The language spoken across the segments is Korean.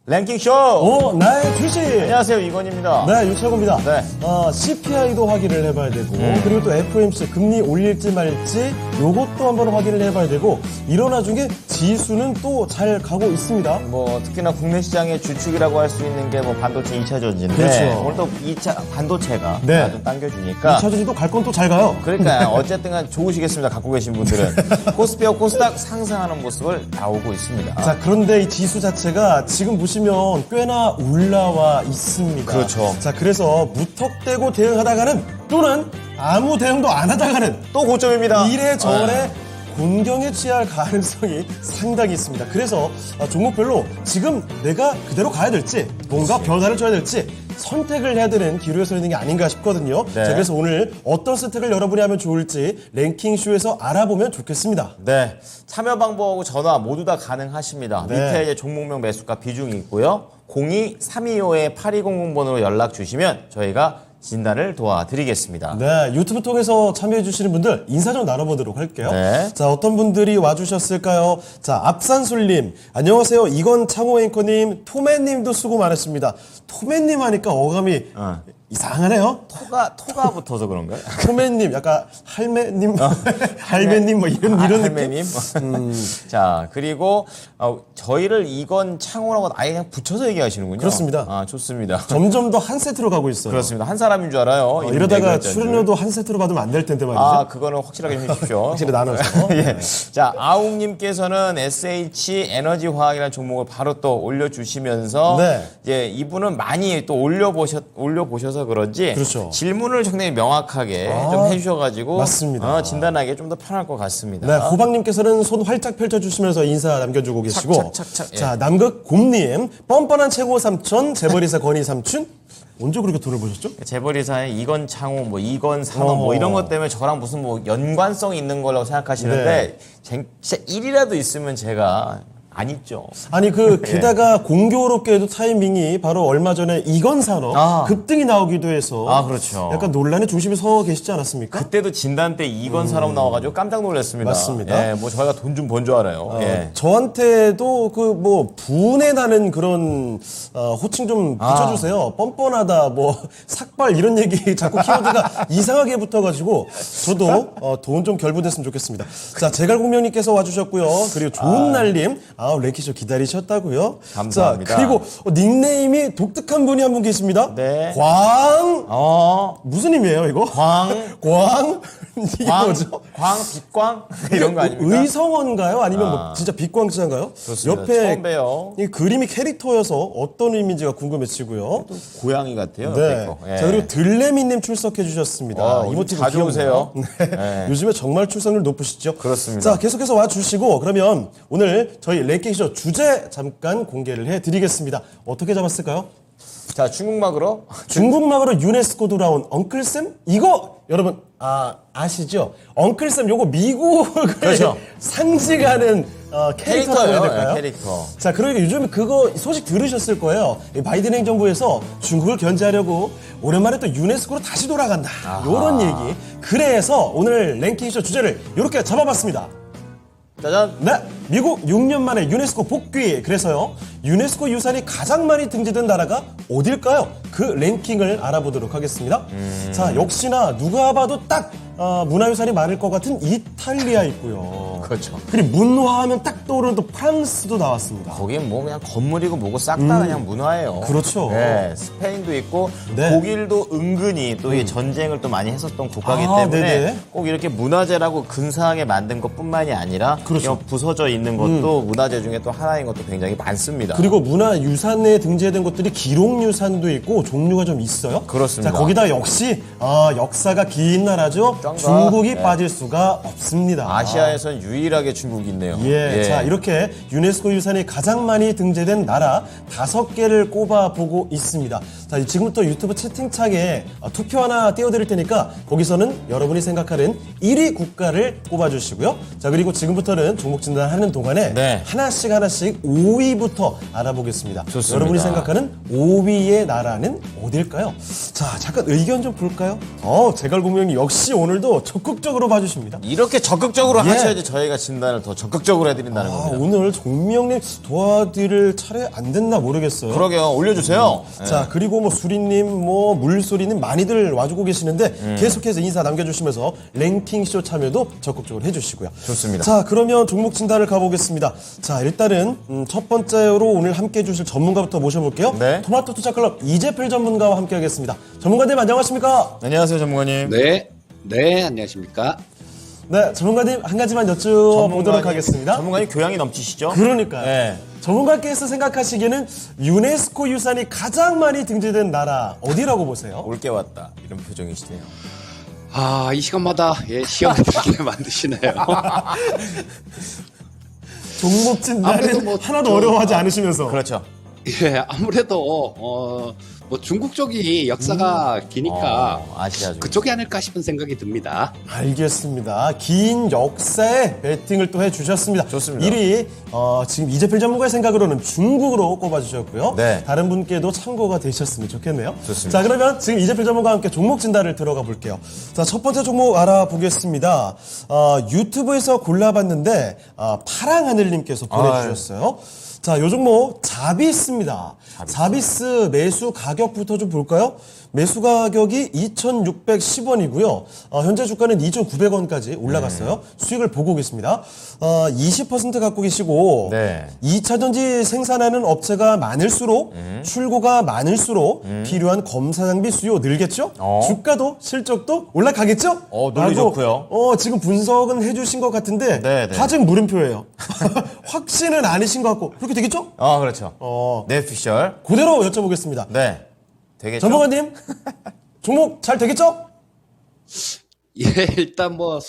랭킹쇼! 나의 퀴즈! 안녕하세요, 이건입니다. 네, 유철구입니다. 네. CPI도 확인을 해봐야 되고, 그리고 또 FOMC 금리 올릴지 말지, 요것도 한번 확인을 해봐야 되고, 이런 와중에 지수는 또 잘 가고 있습니다. 뭐, 특히나 국내 시장의 주축이라고 할 수 있는 게 뭐 반도체 2차 전지인데, 그렇죠. 오늘 또 2차 반도체가 네. 좀 당겨주니까. 2차 전지도 갈 건 또 잘 가요. 그러니까, 어쨌든 간 좋으시겠습니다, 갖고 계신 분들은. 코스피와 코스닥 상승하는 모습을 나오고 있습니다. 자, 그런데 이 지수 자체가 지금 보시면 꽤나 올라와 있습니다. 그렇죠. 자, 그래서 무턱대고 대응하다가는 또는 아무 대응도 안 하다가는 또 고점입니다. 이래저래 곤경에 취할 가능성이 상당히 있습니다. 그래서 종목별로 지금 내가 그대로 가야 될지 뭔가 변화를 줘야 될지 선택을 해야 되는 기로에 서 있는 게 아닌가 싶거든요. 네. 자, 그래서 오늘 어떤 선택을 여러분이 하면 좋을지 랭킹쇼에서 알아보면 좋겠습니다. 네. 참여 방법하고 전화 모두 다 가능하십니다. 네. 밑에 이제 종목명 매수가 비중이 있고요. 02-325-8200번으로 연락 주시면 저희가 진단을 도와드리겠습니다. 네, 유튜브 통해서 참여해주시는 분들 인사 좀 나눠보도록 할게요. 네. 자, 어떤 분들이 와주셨을까요? 자, 앞산술님, 안녕하세요. 이건 창호 앵커님, 토매님도 수고 많으십니다. 토매님 하니까 어감이 이상하네요. 토가 붙어서 그런가요? 토매님, 약간 할매님, 할매님 뭐 이런 느낌. 할매님. 자, 그리고 저희를 이건 창호라고 아예 그냥 붙여서 얘기하시는군요. 그렇습니다. 아, 좋습니다. 점점 더 한 세트로 가고 있어요. 그렇습니다. 한 사람인 줄 알아요. 이러다가 출연료도 한 세트로 받으면 안 될 텐데 말이죠. 아, 그거는 확실하게 좀 해주십시오. 확실히 나눠서. 예. 자, 아웅님께서는 SH 에너지화학이라는 종목을 바로 또 올려주시면서 네. 이제 이분은 많이 또 올려보셔서 그런지 그렇죠. 질문을 상당히 명확하게 좀 해주셔가지고 맞습니다. 진단하기 좀 더 편할 것 같습니다. 네, 호박님께서는 손 활짝 펼쳐주시면서 인사 남겨주고 계시고. 착, 예. 자, 남극곰님, 뻔뻔한 최고 삼촌, 재벌이사 건희 삼촌. 언제 그렇게 돈을 버셨죠? 재벌이사의 이건 창호, 뭐 이건 산업, 뭐 어허. 이런 것 때문에 저랑 무슨 뭐 연관성이 있는 거라고 생각하시는데 진짜 일이라도 있으면 제가 안 있죠. 아니, 게다가 공교롭게도 타이밍이 바로 얼마 전에 이건산업 급등이 나오기도 해서. 그렇죠. 약간 논란의 중심에 서 계시지 않았습니까? 그때도 진단 때 이건 산업 나와가지고 깜짝 놀랐습니다. 맞습니다. 예, 뭐 저희가 돈 좀 번 줄 알아요. 예. 저한테도 분해 나는 그런 호칭 좀 붙여주세요. 뻔뻔하다, 삭발 이런 얘기 자꾸 키워드가 이상하게 붙어가지고 저도 돈 좀 결부됐으면 좋겠습니다. 자, 제갈공명님께서 와주셨고요. 그리고 좋은 날님, 랭키쇼 기다리셨다고요? 감사합니다. 자, 그리고 닉네임이 독특한 분이 한 분 계십니다. 네. 무슨 의미예요, 이거? 이게 뭐죠? 빛광 이런 거 아닙니까? 의성어인가요? 아니면 진짜 빛광자인가요? 좋습니다. 옆에 처음 봬요. 이 그림이 캐릭터여서 어떤 의미인지가 궁금해지고요. 고양이 같아요. 네. 거. 예. 자, 그리고 들레미님 출석해 주셨습니다. 이모티콘 자주 오세요. 네. 요즘에 정말 출석률 높으시죠? 그렇습니다. 자, 계속해서 와주시고, 그러면 오늘 저희 랭킹쇼 주제 잠깐 공개를 해드리겠습니다. 어떻게 잡았을까요? 자, 중국막으로 중국막으로 유네스코 돌아온 엉클쌤? 이거 여러분 아시죠? 엉클쌤 요거 미국을 그렇죠. 상징하는 캐릭터라고 해야 될까요? 캐릭터. 자, 그러니까 요즘에 그거 소식 들으셨을 거예요. 이 바이든 행정부에서 중국을 견제하려고 오랜만에 또 유네스코로 다시 돌아간다. 요런 얘기. 그래서 오늘 랭킹쇼 주제를 이렇게 잡아봤습니다. 짜잔. 네, 미국 6년 만에 유네스코 복귀. 그래서요, 유네스코 유산이 가장 많이 등재된 나라가 어딜까요? 그 랭킹을 알아보도록 하겠습니다. 자, 역시나 누가 봐도 딱 문화유산이 많을 것 같은 이탈리아 있고요. 그렇죠. 그리고 문화하면 딱 떠오르는 또 프랑스도 나왔습니다. 거기엔 뭐 그냥 건물이고 뭐고 싹 다 그냥 문화예요. 그렇죠. 네, 스페인도 있고 네. 독일도 은근히 또 이 전쟁을 또 많이 했었던 국가이기 때문에 네네. 꼭 이렇게 문화재라고 근사하게 만든 것뿐만이 아니라 그렇죠. 그냥 부서져 있는 것도 문화재 중에 또 하나인 것도 굉장히 많습니다. 그리고 문화유산에 등재된 것들이 기록유산도 있고 종류가 좀 있어요. 그렇습니다. 자, 거기다 역시 역사가 긴 나라죠. 짱가. 중국이 빠질 수가 없습니다. 아시아에선 유일하게 중국이 있네요. 예, 자, 이렇게 유네스코 유산이 가장 많이 등재된 나라 5개를 꼽아보고 있습니다. 자, 지금부터 유튜브 채팅창에 투표 하나 띄워드릴 테니까 거기서는 여러분이 생각하는 1위 국가를 꼽아주시고요. 자, 그리고 지금부터는 종목 진단하는 동안에 네. 하나씩 5위부터 알아보겠습니다. 좋습니다. 여러분이 생각하는 5위의 나라는 어딜까요? 자, 잠깐 의견 좀 볼까요? 제갈공명이 역시 오늘도 오늘도 적극적으로 봐주십니다. 이렇게 적극적으로 예. 하셔야지 저희가 진단을 더 적극적으로 해드린다는 겁니다. 오늘 종미 형님 도와드릴 차례 안 됐나 모르겠어요. 그러게요. 올려주세요. 자, 그리고 뭐 수리님, 뭐 물소리님 많이들 와주고 계시는데 계속해서 인사 남겨주시면서 랭킹쇼 참여도 적극적으로 해주시고요. 좋습니다. 자, 그러면 종목 진단을 가보겠습니다. 자, 일단은 첫 번째로 오늘 함께 해주실 전문가부터 모셔볼게요. 네. 토마토 투자클럽 이재필 전문가와 함께 하겠습니다. 전문가님 안녕하십니까? 안녕하세요, 전문가님. 네, 네, 안녕하십니까? 네, 전문가님 한 가지만 여쭤보도록 하겠습니다. 전문가님 교양이 넘치시죠? 그러니까요. 네. 전문가께서 생각하시기에는 유네스코 유산이 가장 많이 등재된 나라 어디라고 보세요? 올게 왔다. 이런 표정이시네요. 아, 이 시간마다 시험을 들게 만드시네요. 종목 진단은 아무래도 뭐 하나도 어려워하지 않으시면서. 그렇죠. 예, 아무래도 뭐 중국 쪽이 역사가 기니까 아시아 중. 그쪽이 아닐까 싶은 생각이 듭니다. 알겠습니다. 긴 역사에 배팅을 또 해주셨습니다. 좋습니다. 1위 지금 이재필 전문가의 생각으로는 중국으로 꼽아주셨고요. 네. 다른 분께도 참고가 되셨으면 좋겠네요. 좋습니다. 자, 그러면 지금 이재필 전문가와 함께 종목 진단을 들어가 볼게요. 자, 첫 번째 종목 알아보겠습니다. 유튜브에서 골라봤는데 파랑 하늘님께서 보내주셨어요. 자, 요 종목 자비스입니다. 자비스 매수 가격부터 좀 볼까요? 매수 가격이 2,610원이고요. 현재 주가는 2,900원까지 올라갔어요. 수익을 보고 계십니다. 20% 갖고 계시고 네. 2차 전지 생산하는 업체가 많을수록 출고가 많을수록 필요한 검사 장비 수요 늘겠죠? 주가도 실적도 올라가겠죠? 논리 라고, 좋고요. 지금 분석은 해주신 것 같은데 네, 네. 다 지금 물음표예요. 확신은 아니신 것 같고 그렇게 되겠죠? 그렇죠. 네, 피셜. 그대로 여쭤보겠습니다. 네. 되겠죠? 전문가님, 종목 잘 되겠죠? 예, 일단 뭐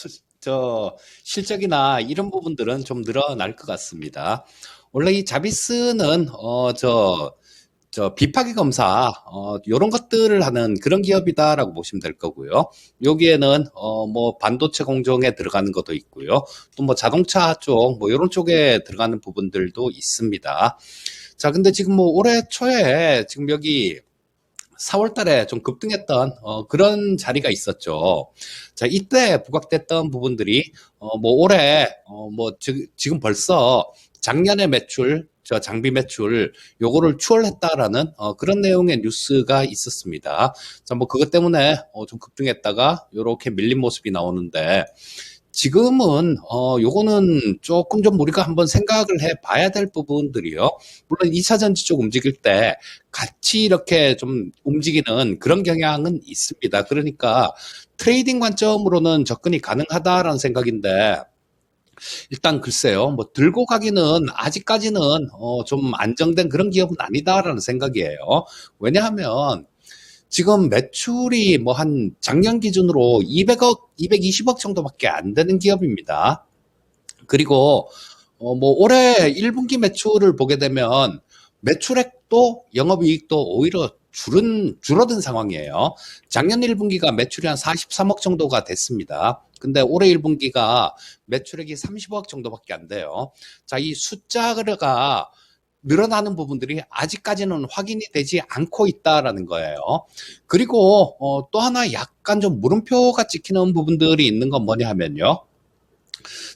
실적이나 이런 부분들은 좀 늘어날 것 같습니다. 원래 이 자비스는 비파기 검사 요런 것들을 하는 그런 기업이다라고 보시면 될 거고요. 여기에는 뭐 반도체 공정에 들어가는 것도 있고요. 또 뭐 자동차 쪽 뭐 요런 쪽에 들어가는 부분들도 있습니다. 자, 근데 지금 뭐 올해 초에 지금 여기 4월 달에 좀 급등했던 그런 자리가 있었죠. 자, 이때 부각됐던 부분들이 뭐 올해 지금 벌써 작년의 매출, 장비 매출 요거를 추월했다라는 그런 내용의 뉴스가 있었습니다. 자, 뭐 그것 때문에 좀 급등했다가 요렇게 밀린 모습이 나오는데 지금은 요거는 조금 좀 우리가 한번 생각을 해 봐야 될 부분들이요. 물론 2차 전지 쪽 움직일 때 같이 이렇게 좀 움직이는 그런 경향은 있습니다. 그러니까 트레이딩 관점으로는 접근이 가능하다라는 생각인데 일단 글쎄요. 뭐 들고 가기는 아직까지는 좀 안정된 그런 기업은 아니다라는 생각이에요. 왜냐하면 지금 매출이 뭐 한 작년 기준으로 200억, 220억 정도밖에 안 되는 기업입니다. 그리고 뭐 올해 1분기 매출을 보게 되면 매출액도 영업이익도 오히려 줄어든 상황이에요. 작년 1분기가 매출이 한 43억 정도가 됐습니다. 근데 올해 1분기가 매출액이 30억 정도밖에 안 돼요. 자, 이 숫자가 늘어나는 부분들이 아직까지는 확인이 되지 않고 있다라는 거예요. 그리고 또 하나 약간 좀 물음표가 찍히는 부분들이 있는 건 뭐냐 하면요.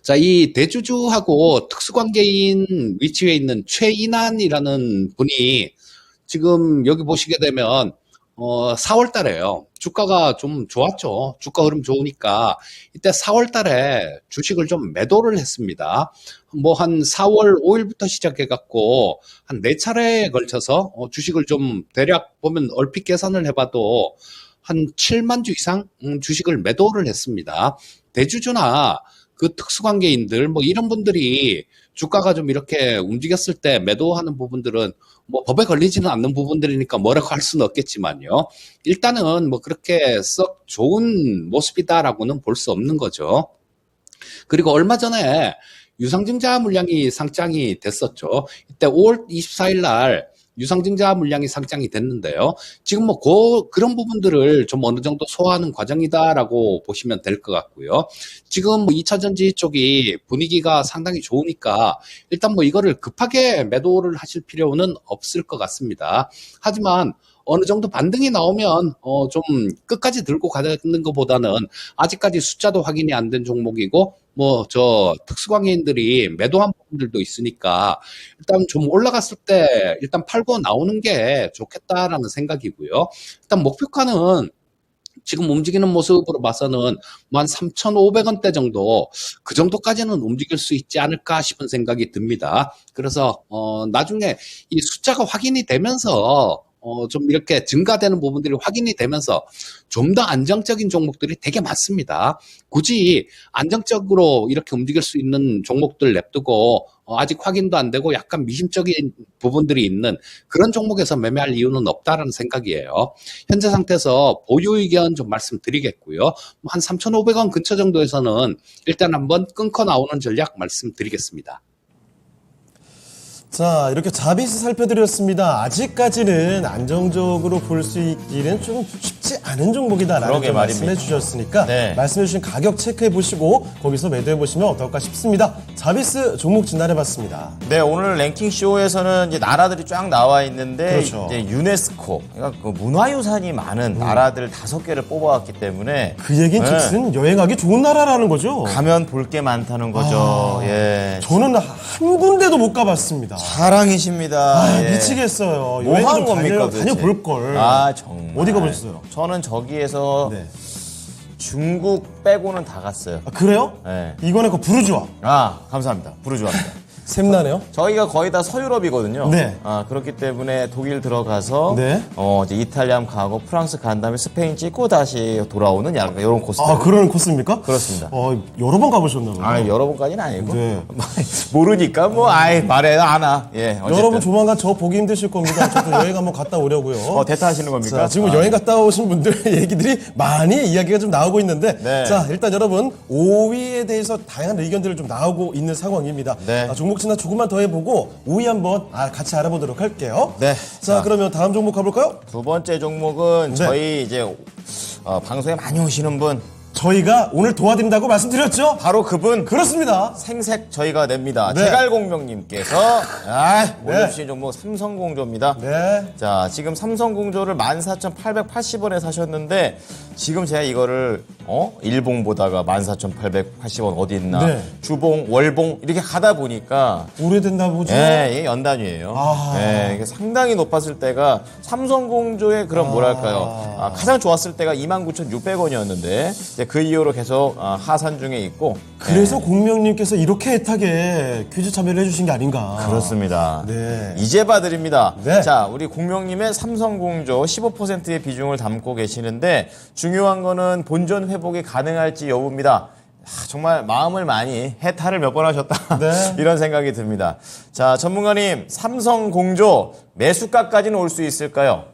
자, 이 대주주하고 특수관계인 위치에 있는 최인환이라는 분이 지금 여기 보시게 되면 4월 달에요. 주가가 좀 좋았죠. 주가 흐름 좋으니까 이때 4월 달에 주식을 좀 매도를 했습니다. 뭐 한 4월 5일부터 시작해 갖고 한 4차례에 걸쳐서 주식을 좀 대략 보면 얼핏 계산을 해봐도 한 7만 주 이상 주식을 매도를 했습니다. 대주주나 그 특수관계인들 뭐 이런 분들이 주가가 좀 이렇게 움직였을 때 매도하는 부분들은 뭐 법에 걸리지는 않는 부분들이니까 뭐라고 할 수는 없겠지만요. 일단은 뭐 그렇게 썩 좋은 모습이다라고는 볼 수 없는 거죠. 그리고 얼마 전에 유상증자 물량이 상장이 됐었죠. 이때 5월 24일 날 유상증자 물량이 상장이 됐는데요. 지금 뭐 그런 부분들을 좀 어느 정도 소화하는 과정이다라고 보시면 될 것 같고요. 지금 뭐 2차 전지 쪽이 분위기가 상당히 좋으니까 일단 뭐 이거를 급하게 매도를 하실 필요는 없을 것 같습니다. 하지만 어느 정도 반등이 나오면 좀 끝까지 들고 가는 것보다는 아직까지 숫자도 확인이 안 된 종목이고 뭐 저 특수광인들이 매도한 부분들도 있으니까 일단 좀 올라갔을 때 일단 팔고 나오는 게 좋겠다라는 생각이고요. 일단 목표가는 지금 움직이는 모습으로 봐서는 뭐 한 3,500원대 정도 그 정도까지는 움직일 수 있지 않을까 싶은 생각이 듭니다. 그래서 나중에 이 숫자가 확인이 되면서 좀 이렇게 증가되는 부분들이 확인이 되면서 좀 더 안정적인 종목들이 되게 많습니다. 굳이 안정적으로 이렇게 움직일 수 있는 종목들 냅두고 아직 확인도 안 되고 약간 미심적인 부분들이 있는 그런 종목에서 매매할 이유는 없다라는 생각이에요. 현재 상태에서 보유 의견 좀 말씀드리겠고요. 한 3,500원 근처 정도에서는 일단 한번 끊고 나오는 전략 말씀드리겠습니다. 자, 이렇게 자비스 살펴드렸습니다. 아직까지는 안정적으로 볼 수 있기는 좀 쉽지 않은 종목이다라는 그러게 점 말입니다. 말씀해 주셨으니까 네. 말씀해 주신 가격 체크해 보시고 거기서 매도해 보시면 어떨까 싶습니다. 자비스 종목 진단해 봤습니다. 네, 오늘 랭킹 쇼에서는 이제 나라들이 쫙 나와 있는데 그렇죠. 이제 유네스코, 그러니까 그 문화유산이 많은 나라들 5개를 뽑아왔기 때문에 그 얘기는 네. 즉슨 여행하기 좋은 나라라는 거죠. 가면 볼 게 많다는 거죠. 예. 저는 한 군데도 못 가봤습니다. 사랑이십니다. 예. 미치겠어요. 뭐 여행 한 좀 겁니까 도대체? 다녀볼 걸. 아, 정말. 어디 가보셨어요? 저는 저기에서 네. 중국 빼고는 다 갔어요. 아, 그래요? 네. 이거는 그 부르주아. 아, 감사합니다. 부르주아입니다. 샘나네요. 저희가 거의 다 서유럽이거든요. 네. 아, 그렇기 때문에 독일 들어가서 네. 이제 이탈리아 가고 프랑스 간 다음에 스페인 찍고 다시 돌아오는 약간 이런 코스. 아, 그런 코스입니까? 그렇습니다. 여러 번 가보셨나 봐요. 아, 여러 번까지는 아니고. 네. 모르니까 뭐 아이 말해 안 와. 예. 어쨌든. 여러분 조만간 저 보기 힘드실 겁니다. 저도 여행 한번 갔다 오려고요. 대타하시는 겁니까? 자, 지금 아, 여행 갔다 오신 분들의 얘기들이 많이 이야기가 좀 나오고 있는데 네. 자, 일단 여러분 5위에 대해서 다양한 의견들을 좀 나오고 있는 상황입니다. 네. 종목 진단 조금만 더 해보고 5위 한번 같이 알아보도록 할게요. 네. 자, 그러면 다음 종목 가볼까요? 두 번째 종목은 네. 저희 이제 방송에 많이 오시는 분 저희가 오늘 도와드린다고 말씀드렸죠? 바로 그분 그렇습니다. 생색 저희가 냅니다. 네. 제갈공명님께서 올려주신 종목 삼성공조입니다. 네. 자, 지금 삼성공조를 14,880원에 사셨는데 지금 제가 이거를 일봉 보다가 14,880원 어디 있나 네. 주봉, 월봉 이렇게 가다 보니까 오래됐나 보죠? 예, 이게 연단위예요. 아. 예, 이게 상당히 높았을 때가 삼성공조의 그런 뭐랄까요. 가장 좋았을 때가 29,600원이었는데 그 이후로 계속 하산 중에 있고. 그래서 공명님께서 이렇게 애타게 퀴즈 참여를 해주신 게 아닌가. 그렇습니다. 네. 이제 봐드립니다. 네. 자, 우리 공명님의 삼성공조 15%의 비중을 담고 계시는데 중요한 거는 본전 회복이 가능할지 여부입니다. 정말 마음을 많이 해탈을 몇 번 하셨다. 네. 이런 생각이 듭니다. 자, 전문가님, 삼성공조 매수가까지는 올 수 있을까요?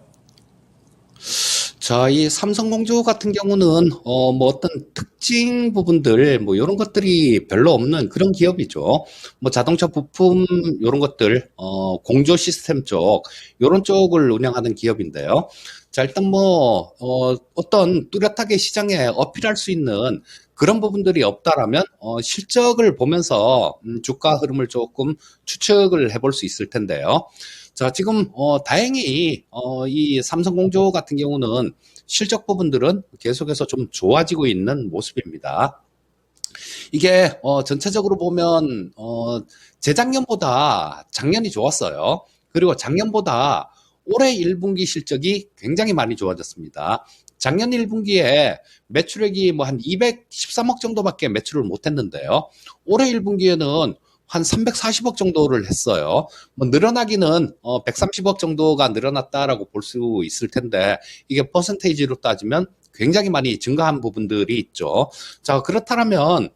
자, 이 삼성공조 같은 경우는 뭐 어떤 특징 부분들 뭐 이런 것들이 별로 없는 그런 기업이죠. 뭐 자동차 부품 이런 것들 공조 시스템 쪽 이런 쪽을 운영하는 기업인데요. 자, 일단 뭐 어떤 뚜렷하게 시장에 어필할 수 있는 그런 부분들이 없다라면 실적을 보면서 주가 흐름을 조금 추측을 해볼 수 있을 텐데요. 자, 지금 다행히 이 삼성공조 같은 경우는 실적 부분들은 계속해서 좀 좋아지고 있는 모습입니다. 이게 전체적으로 보면 재작년보다 작년이 좋았어요. 그리고 작년보다 올해 1분기 실적이 굉장히 많이 좋아졌습니다. 작년 1분기에 매출액이 뭐 한 213억 정도밖에 매출을 못했는데요. 올해 1분기에는 한 340억 정도를 했어요. 뭐 늘어나기는 130억 정도가 늘어났다라고 볼 수 있을 텐데 이게 퍼센테이지로 따지면 굉장히 많이 증가한 부분들이 있죠. 자, 그렇다면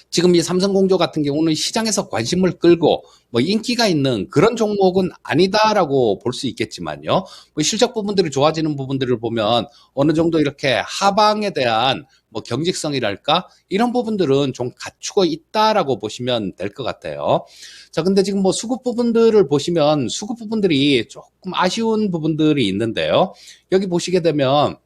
지금 이 삼성공조 같은 경우는 시장에서 관심을 끌고 뭐 인기가 있는 그런 종목은 아니다라고 볼 수 있겠지만요. 뭐 실적 부분들이 좋아지는 부분들을 보면 어느 정도 이렇게 하방에 대한 뭐 경직성이랄까 이런 부분들은 좀 갖추고 있다라고 보시면 될 것 같아요. 자, 근데 지금 뭐 수급 부분들을 보시면 수급 부분들이 조금 아쉬운 부분들이 있는데요. 여기 보시게 되면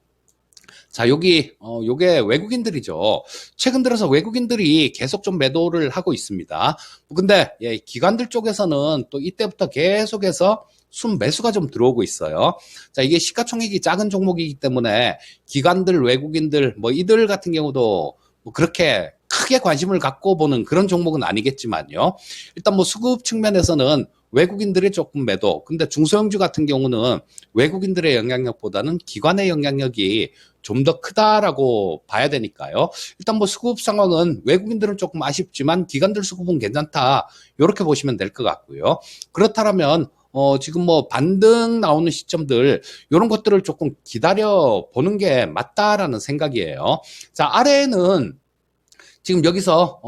자, 여기 요게 외국인들이죠. 최근 들어서 외국인들이 계속 좀 매도를 하고 있습니다. 근데 기관들 쪽에서는 또 이때부터 계속해서 순매수가 좀 들어오고 있어요. 자, 이게 시가총액이 작은 종목이기 때문에 기관들, 외국인들, 뭐 이들 같은 경우도 뭐 그렇게 크게 관심을 갖고 보는 그런 종목은 아니겠지만요. 일단 뭐 수급 측면에서는 외국인들이 조금 매도. 근데 중소형주 같은 경우는 외국인들의 영향력보다는 기관의 영향력이 좀 더 크다라고 봐야 되니까요. 일단 뭐 수급 상황은 외국인들은 조금 아쉽지만 기관들 수급은 괜찮다. 이렇게 보시면 될 것 같고요. 그렇다면 지금 뭐 반등 나오는 시점들 이런 것들을 조금 기다려 보는 게 맞다라는 생각이에요. 자, 아래에는 지금 여기서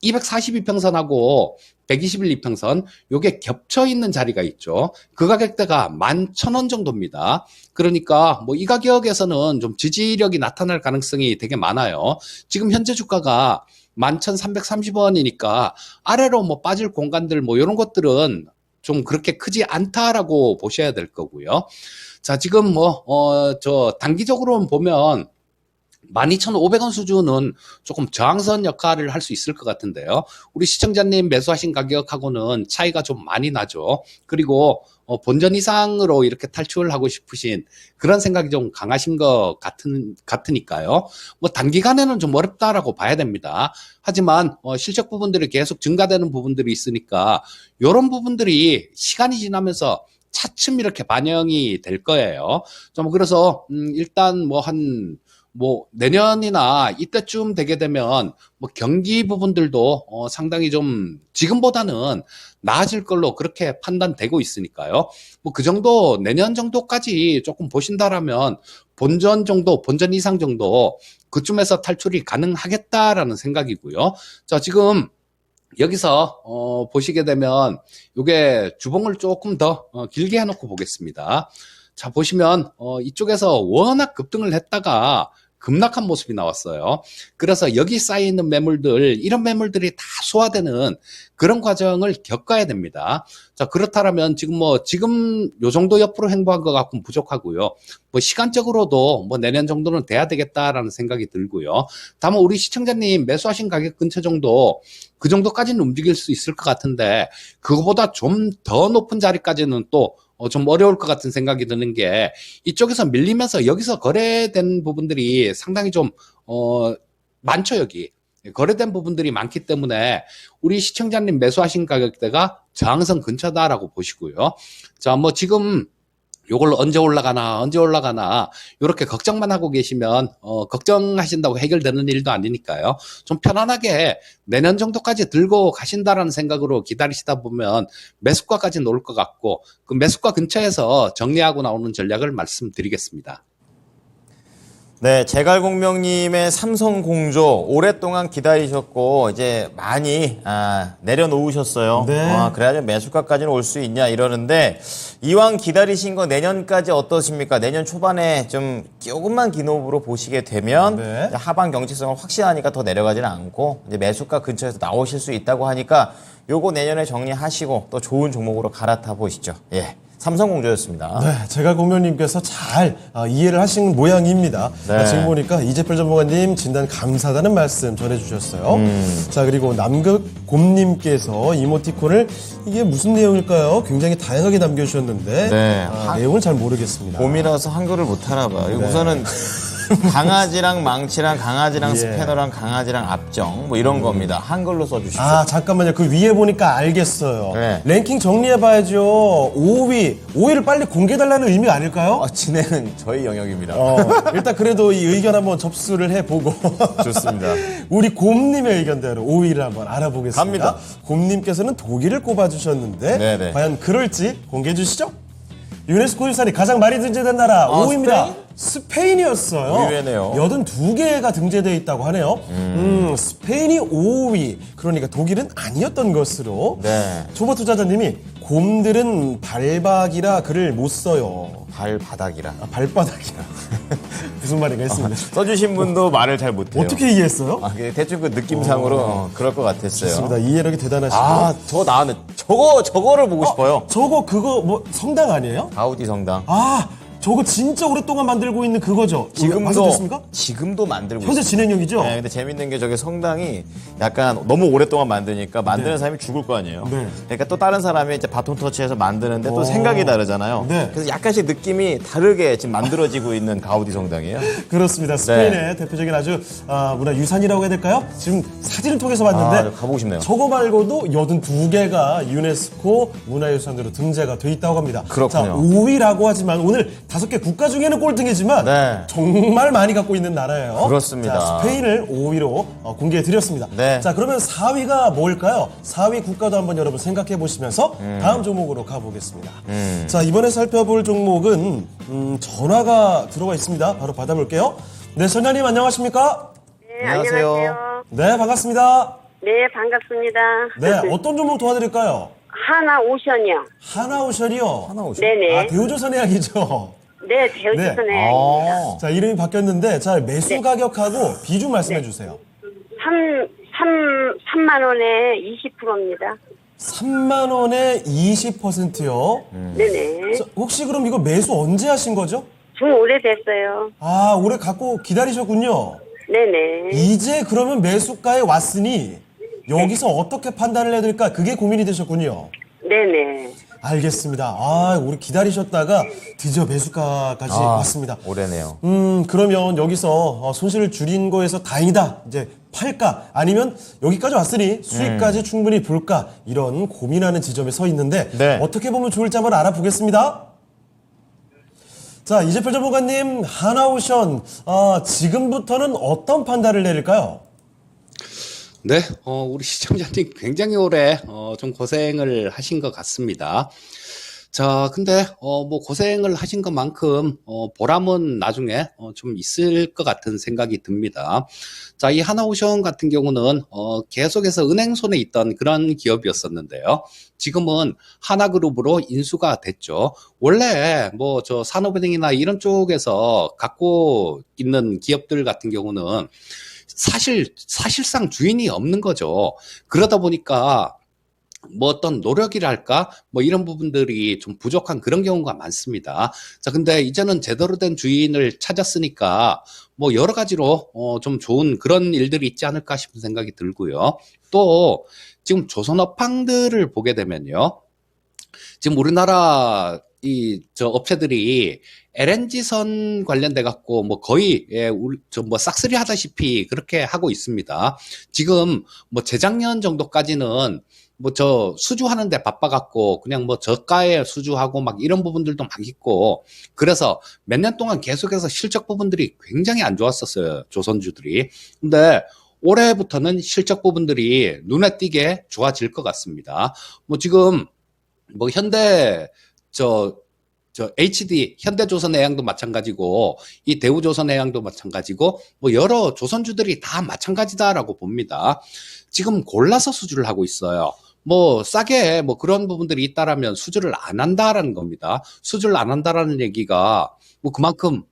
242평선하고 121 이평선 요게 겹쳐 있는 자리가 있죠. 그 가격대가 11,000원 정도입니다. 그러니까 뭐 이 가격에서는 좀 지지력이 나타날 가능성이 되게 많아요. 지금 현재 주가가 11,330원이니까 아래로 뭐 빠질 공간들 뭐 이런 것들은 좀 그렇게 크지 않다라고 보셔야 될 거고요. 자, 지금 단기적으로 보면 12,500원 수준은 조금 저항선 역할을 할 수 있을 것 같은데요. 우리 시청자님 매수하신 가격하고는 차이가 좀 많이 나죠. 그리고 본전 이상으로 이렇게 탈출하고 싶으신 그런 생각이 좀 강하신 것 같으니까요. 뭐 단기간에는 좀 어렵다라고 봐야 됩니다. 하지만 실적 부분들이 계속 증가되는 부분들이 있으니까 이런 부분들이 시간이 지나면서 차츰 이렇게 반영이 될 거예요. 좀 그래서 일단 내년이나 이때쯤 되게 되면 뭐 경기 부분들도 상당히 좀 지금보다는 나아질 걸로 그렇게 판단되고 있으니까요. 뭐 그 정도 내년 정도까지 조금 보신다라면 본전 정도, 본전 이상 정도 그쯤에서 탈출이 가능하겠다라는 생각이고요. 자, 지금 여기서 보시게 되면 이게 주봉을 조금 더 길게 해놓고 보겠습니다. 자, 보시면 이쪽에서 워낙 급등을 했다가 급락한 모습이 나왔어요. 그래서 여기 쌓여있는 매물들, 이런 매물들이 다 소화되는 그런 과정을 겪어야 됩니다. 자, 그렇다면 지금 요 정도 옆으로 행보한 것 같고는 부족하고요. 뭐 시간적으로도 뭐 내년 정도는 돼야 되겠다라는 생각이 들고요. 다만 우리 시청자님 매수하신 가격 근처 정도, 그 정도까지는 움직일 수 있을 것 같은데 그거보다 좀 더 높은 자리까지는 또 좀 어려울 것 같은 생각이 드는 게 이쪽에서 밀리면서 여기서 거래된 부분들이 상당히 좀 많죠. 여기 거래된 부분들이 많기 때문에 우리 시청자님 매수하신 가격대가 저항선 근처다라고 보시고요. 자, 뭐 지금 요걸 언제 올라가나 이렇게 걱정만 하고 계시면 걱정하신다고 해결되는 일도 아니니까요. 좀 편안하게 내년 정도까지 들고 가신다라는 생각으로 기다리시다 보면 매수가까지 놓을 것 같고 그 매수가 근처에서 정리하고 나오는 전략을 말씀드리겠습니다. 네, 제갈공명님의 삼성공조 오랫동안 기다리셨고 이제 많이 내려놓으셨어요. 네. 그래야지 매수가까지는 올 수 있냐 이러는데 이왕 기다리신 거 내년까지 어떠십니까? 내년 초반에 좀 조금만 긴 호흡으로 보시게 되면 네. 이제 하반 경직성을 확신하니까 더 내려가지는 않고 이제 매수가 근처에서 나오실 수 있다고 하니까 요거 내년에 정리하시고 또 좋은 종목으로 갈아타 보시죠. 예. 삼성공조였습니다. 네, 제가 공명님께서 잘 이해를 하신 모양입니다. 네. 지금 보니까 이재필 전문가님 진단 감사하다는 말씀 전해주셨어요. 자, 그리고 남극곰님께서 이모티콘을 이게 무슨 내용일까요? 굉장히 다양하게 남겨주셨는데 네. 내용을 잘 모르겠습니다. 봄이라서 한글을 못 하나 봐요. 우선은 강아지랑 망치랑 강아지랑 스패너랑 강아지랑 앞정 뭐 이런 겁니다. 한글로 써주십시오. 아, 잠깐만요. 그 위에 보니까 알겠어요. 네. 랭킹 정리해봐야죠. 5위를 빨리 공개해달라는 의미 아닐까요? 진행은 저희 영역입니다. 일단 그래도 이 의견 한번 접수를 해보고 좋습니다. 우리 곰님의 의견대로 5위를 한번 알아보겠습니다. 갑니다. 곰님께서는 독일을 꼽아주셨는데 네네. 과연 그럴지 공개해 주시죠. 유네스코 유산이 가장 많이 등재된 나라 5위입니다. 스페인이었어요. 의외네요. 82개가 등재되어 있다고 하네요. 스페인이 5위. 그러니까 독일은 아니었던 것으로. 네. 초보 투자자님이 곰들은 발박이라 글을 못 써요. 발바닥이라. 발바닥이라. 무슨 말인가 했습니다. 써주신 분도 말을 잘 못해요. 어떻게 이해했어요? 대충 그 느낌상으로 그럴 것 같았어요. 좋습니다. 이해력이 대단하시고. 저 나왔네. 저거를 보고 싶어요. 저거 그거 뭐 성당 아니에요? 가우디 성당. 아, 저거 진짜 오랫동안 만들고 있는 그거죠? 완성됐습니까? 지금도 만들고 현재 있습니다. 진행형이죠? 네, 근데 재밌는 게 저게 성당이 약간 너무 오랫동안 만드니까 만드는 사람이 죽을 거 아니에요. 네. 그러니까 또 다른 사람이 이제 바톤 터치해서 만드는데 또 생각이 다르잖아요. 네. 그래서 약간씩 느낌이 다르게 지금 만들어지고 있는 가우디 성당이에요. 그렇습니다. 스페인의 대표적인 아주 문화 유산이라고 해야 될까요? 지금 사진을 통해서 봤는데 가보고 싶네요. 저거 말고도 82개가 유네스코 문화유산으로 등재가 돼 있다고 합니다. 그렇군요. 자, 5위라고 하지만 오늘 5개 국가 중에는 꼴등이지만 네. 정말 많이 갖고 있는 나라예요. 그렇습니다. 자, 스페인을 5위로 공개해 드렸습니다. 네. 자, 그러면 4위가 뭘까요? 4위 국가도 한번 여러분 생각해 보시면서 다음 종목으로 가보겠습니다. 자, 이번에 살펴볼 종목은 전화가 들어와 있습니다. 바로 받아볼게요. 네, 선녀님 안녕하십니까? 네, 안녕하세요. 안녕하세요. 네, 반갑습니다. 네, 반갑습니다. 네, 어떤 종목 도와드릴까요? 하나 오션이요. 하나오션이요. 하나오션. 네네. 대우조선 해양이죠. 네, 대우조선에 아. 자, 이름이 바뀌었는데, 자, 매수 가격하고 비중 말씀해 주세요. 3만 원에 20%입니다. 3만 원에 20%요. 네네. 자, 혹시 그럼 이거 매수 언제 하신 거죠? 좀 오래됐어요. 아, 오래 갖고 기다리셨군요. 네네. 이제 그러면 매수가에 왔으니 여기서 어떻게 판단을 해야 될까? 그게 고민이 되셨군요. 네네. 알겠습니다. 아, 우리 기다리셨다가 드디어 매수가까지 왔습니다. 오래네요. 그러면 여기서 손실을 줄인 거에서 다행이다. 이제 팔까? 아니면 여기까지 왔으니 수익까지 충분히 볼까? 이런 고민하는 지점에 서 있는데 네. 어떻게 보면 좋을지 한번 알아보겠습니다. 자, 이재표 전문가님, 하나오션 지금부터는 어떤 판단을 내릴까요? 네, 우리 시청자님 굉장히 오래 좀 고생을 하신 것 같습니다. 자, 근데 뭐 고생을 하신 것만큼 보람은 나중에 좀 있을 것 같은 생각이 듭니다. 자, 이 하나오션 같은 경우는 계속해서 은행 손에 있던 그런 기업이었었는데요. 지금은 하나그룹으로 인수가 됐죠. 원래 뭐 저 산업은행이나 이런 쪽에서 갖고 있는 기업들 같은 경우는 사실상 주인이 없는 거죠. 그러다 보니까 뭐 어떤 노력이랄까 뭐 이런 부분들이 좀 부족한 그런 경우가 많습니다. 자, 근데 이제는 제대로 된 주인을 찾았으니까 뭐 여러 가지로 좀 좋은 그런 일들이 있지 않을까 싶은 생각이 들고요. 또 지금 조선업황들을 보게 되면요. 지금 우리나라 저 업체들이 LNG선 관련돼 갖고 뭐 거의 뭐 싹쓸이 하다시피 그렇게 하고 있습니다. 지금 뭐 재작년 정도까지는 뭐 저 수주하는데 바빠갖고 그냥 뭐 저가에 수주하고 막 이런 부분들도 막 있고 그래서 몇 년 동안 계속해서 실적 부분들이 굉장히 안 좋았었어요, 조선주들이. 근데 올해부터는 실적 부분들이 눈에 띄게 좋아질 것 같습니다. 뭐 지금 뭐 HD, 현대조선해양도 마찬가지고, 이 대우조선해양도 마찬가지고, 뭐 여러 조선주들이 다 마찬가지다라고 봅니다. 지금 골라서 수주를 하고 있어요. 뭐 싸게 뭐 그런 부분들이 있다라면 수주를 안 한다라는 겁니다. 수주를 안 한다라는 얘기가 뭐 그만큼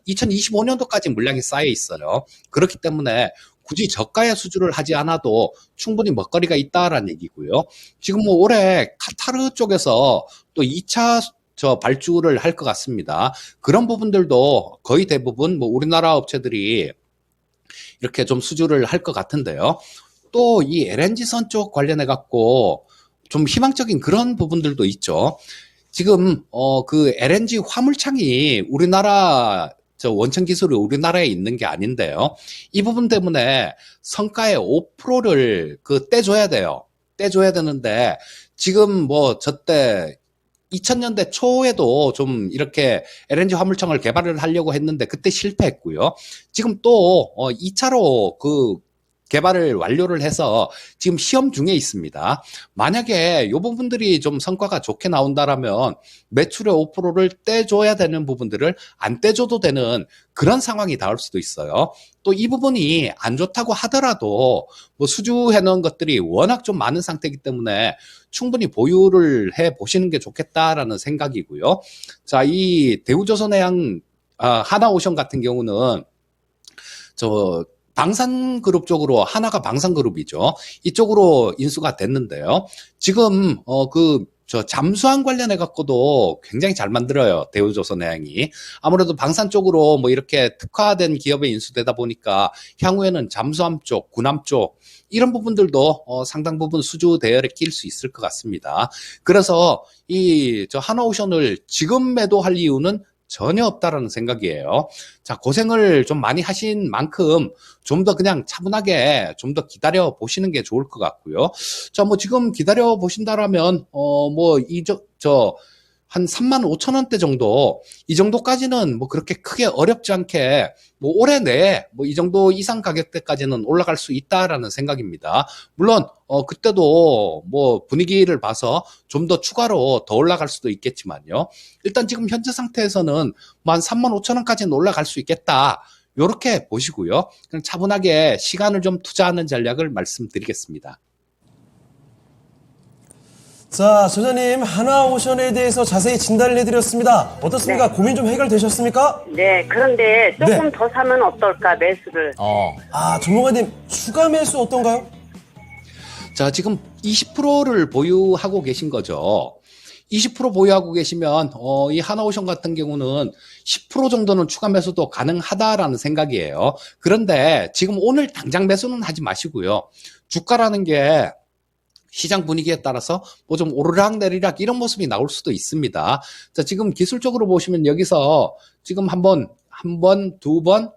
2025년도까지 물량이 쌓여 있어요. 그렇기 때문에 굳이 저가의 수주를 하지 않아도 충분히 먹거리가 있다라는 얘기고요. 지금 뭐 올해 카타르 쪽에서 또 2차 발주를 할 것 같습니다. 그런 부분들도 거의 대부분 뭐 우리나라 업체들이 이렇게 좀 수주를 할 것 같은데요. 또 이 LNG선 쪽 관련해 갖고 좀 희망적인 그런 부분들도 있죠. 지금 그 LNG 화물창이 우리나라 원천 기술이 우리나라에 있는 게 아닌데요. 이 부분 때문에 성가의 5%를 떼줘야 돼요. 떼줘야 되는데 지금 뭐 저때 2000년대 초에도 좀 이렇게 LNG 화물청을 개발을 하려고 했는데 그때 실패했고요. 지금 또 2차로 개발을 완료를 해서 지금 시험 중에 있습니다. 만약에 이 부분들이 좀 성과가 좋게 나온다라면 매출의 5%를 떼줘야 되는 부분들을 안 떼줘도 되는 그런 상황이 나올 수도 있어요. 또 이 부분이 안 좋다고 하더라도 뭐 수주해 놓은 것들이 워낙 좀 많은 상태이기 때문에 충분히 보유를 해 보시는 게 좋겠다라는 생각이고요. 자, 이 대우조선해양 하나오션 같은 경우는 방산그룹 쪽으로 하나가 방산그룹이죠. 이쪽으로 인수가 됐는데요. 지금 저 잠수함 관련해 갖고도 굉장히 잘 만들어요. 대우조선해양이. 아무래도 방산 쪽으로 뭐 이렇게 특화된 기업에 인수되다 보니까 향후에는 잠수함 쪽, 군함 쪽 이런 부분들도 상당 부분 수주 대열에 낄 수 있을 것 같습니다. 그래서 저 하나오션을 지금 매도할 이유는 전혀 없다라는 생각이에요. 자, 고생을 좀 많이 하신 만큼 좀 더 그냥 차분하게 좀 더 기다려 보시는 게 좋을 것 같고요. 자, 뭐 지금 기다려 보신다라면, 한 35,000원대 정도, 이 정도까지는 뭐 그렇게 크게 어렵지 않게 뭐 올해 내에 뭐 이 정도 이상 가격대까지는 올라갈 수 있다라는 생각입니다. 물론, 그때도 뭐 분위기를 봐서 좀 더 추가로 더 올라갈 수도 있겠지만요. 일단 지금 현재 상태에서는 뭐 한 35,000원까지는 올라갈 수 있겠다. 요렇게 보시고요. 그냥 차분하게 시간을 좀 투자하는 전략을 말씀드리겠습니다. 자, 소장님, 하나오션에 대해서 자세히 진단을 해드렸습니다. 어떻습니까? 네. 고민 좀 해결되셨습니까? 네, 그런데 조금 네. 더 사면 어떨까, 매수를. 전문가님, 추가 매수 어떤가요? 자, 지금 20%를 보유하고 계신 거죠. 20% 보유하고 계시면 이 하나오션 같은 경우는 10% 정도는 추가 매수도 가능하다라는 생각이에요. 그런데 지금 오늘 당장 매수는 하지 마시고요. 주가라는 게 시장 분위기에 따라서 뭐 좀 오르락 내리락 이런 모습이 나올 수도 있습니다. 자, 지금 기술적으로 보시면 여기서 지금 한 번, 두 번,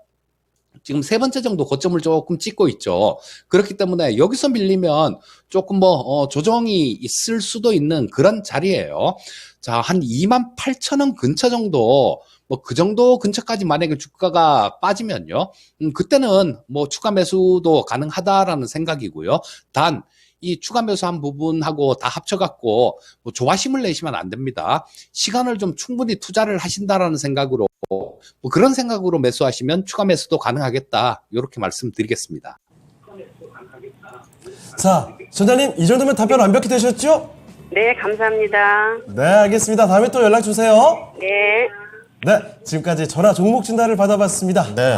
지금 세 번째 정도 고점을 조금 찍고 있죠. 그렇기 때문에 여기서 밀리면 조금 뭐 조정이 있을 수도 있는 그런 자리예요. 자, 한 28,000원 근처 정도, 뭐 그 정도 근처까지 만약에 주가가 빠지면요. 그때는 뭐 추가 매수도 가능하다라는 생각이고요. 단 이 추가 매수한 부분하고 다 합쳐갖고 뭐 조바심을 내시면 안 됩니다. 시간을 좀 충분히 투자를 하신다라는 생각으로 뭐 그런 생각으로 매수하시면 추가 매수도 가능하겠다. 이렇게 말씀드리겠습니다. 자, 소장님, 이 정도면 답변 완벽히 되셨죠? 네, 감사합니다. 네, 알겠습니다. 다음에 또 연락 주세요. 네. 네, 지금까지 전화 종목 진단을 받아봤습니다. 네.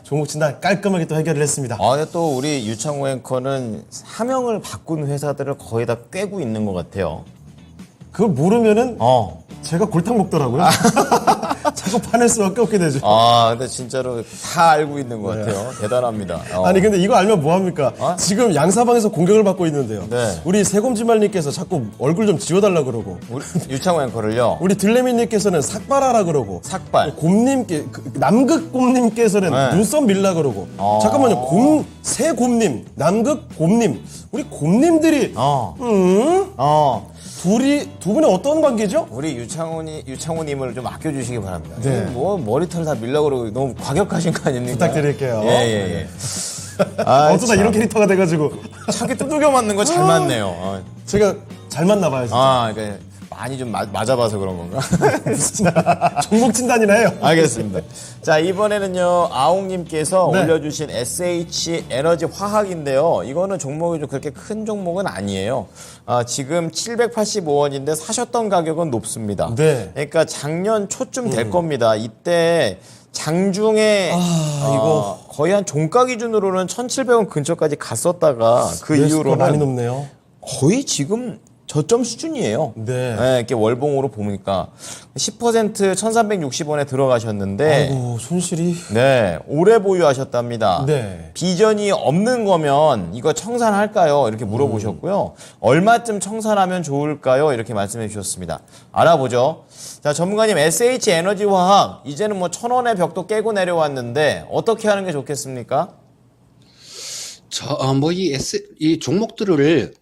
종목 진단 깔끔하게 또 해결을 했습니다. 근데 또 우리 유창호 앵커는 사명을 바꾼 회사들을 거의 다 꿰고 있는 것 같아요. 그걸 모르면은 제가 골탕 먹더라고요. 자꾸 파낼 수밖에 없게 되죠. 근데 진짜로 다 알고 있는 것 같아요. 대단합니다. 아니 근데 이거 알면 뭐합니까? 지금 양사방에서 공격을 받고 있는데요. 네. 우리 세곰지말님께서 자꾸 얼굴 좀 지워달라 그러고 우리 유창호 앵커를요. 우리 들레미님께서는 삭발하라 그러고 삭발. 곰님께 남극곰님께서는 네. 눈썹 밀라 그러고 잠깐만요. 새곰님 남극곰님 우리 곰님들이 두 분이 어떤 관계죠? 우리 유창호님을 좀 아껴주시기 바랍니다. 네. 뭐 머리털 다 밀려 그러고 너무 과격하신 거 아닙니까? 부탁드릴게요. 예. 어쩌다 이런 캐릭터가 돼가지고 차게 두들겨 맞는 거 잘 맞네요. 제가 잘 맞나 봐요. 진짜. 그러니까 많이 좀 맞아봐서 그런 건가? 종목 진단이나 해요. 알겠습니다. 자, 이번에는요, 아웅님께서 네. 올려주신 SH 에너지 화학인데요. 이거는 종목이 좀 그렇게 큰 종목은 아니에요. 지금 785원인데 사셨던 가격은 높습니다. 네. 그러니까 작년 초쯤 될 겁니다. 이때 장중에 이거 거의 한 종가 기준으로는 1,700원 근처까지 갔었다가 그 매수가 이후로는 많이 높네요. 거의 지금 저점 수준이에요. 네. 이렇게 월봉으로 보니까 10% 1,360원에 들어가셨는데 아이고 손실이. 네, 오래 보유하셨답니다. 네. 비전이 없는 거면 이거 청산할까요? 이렇게 물어보셨고요. 얼마쯤 청산하면 좋을까요? 이렇게 말씀해 주셨습니다. 알아보죠. 자, 전문가님, SH 에너지화학 이제는 뭐 1,000원의 벽도 깨고 내려왔는데 어떻게 하는 게 좋겠습니까? 이 종목들을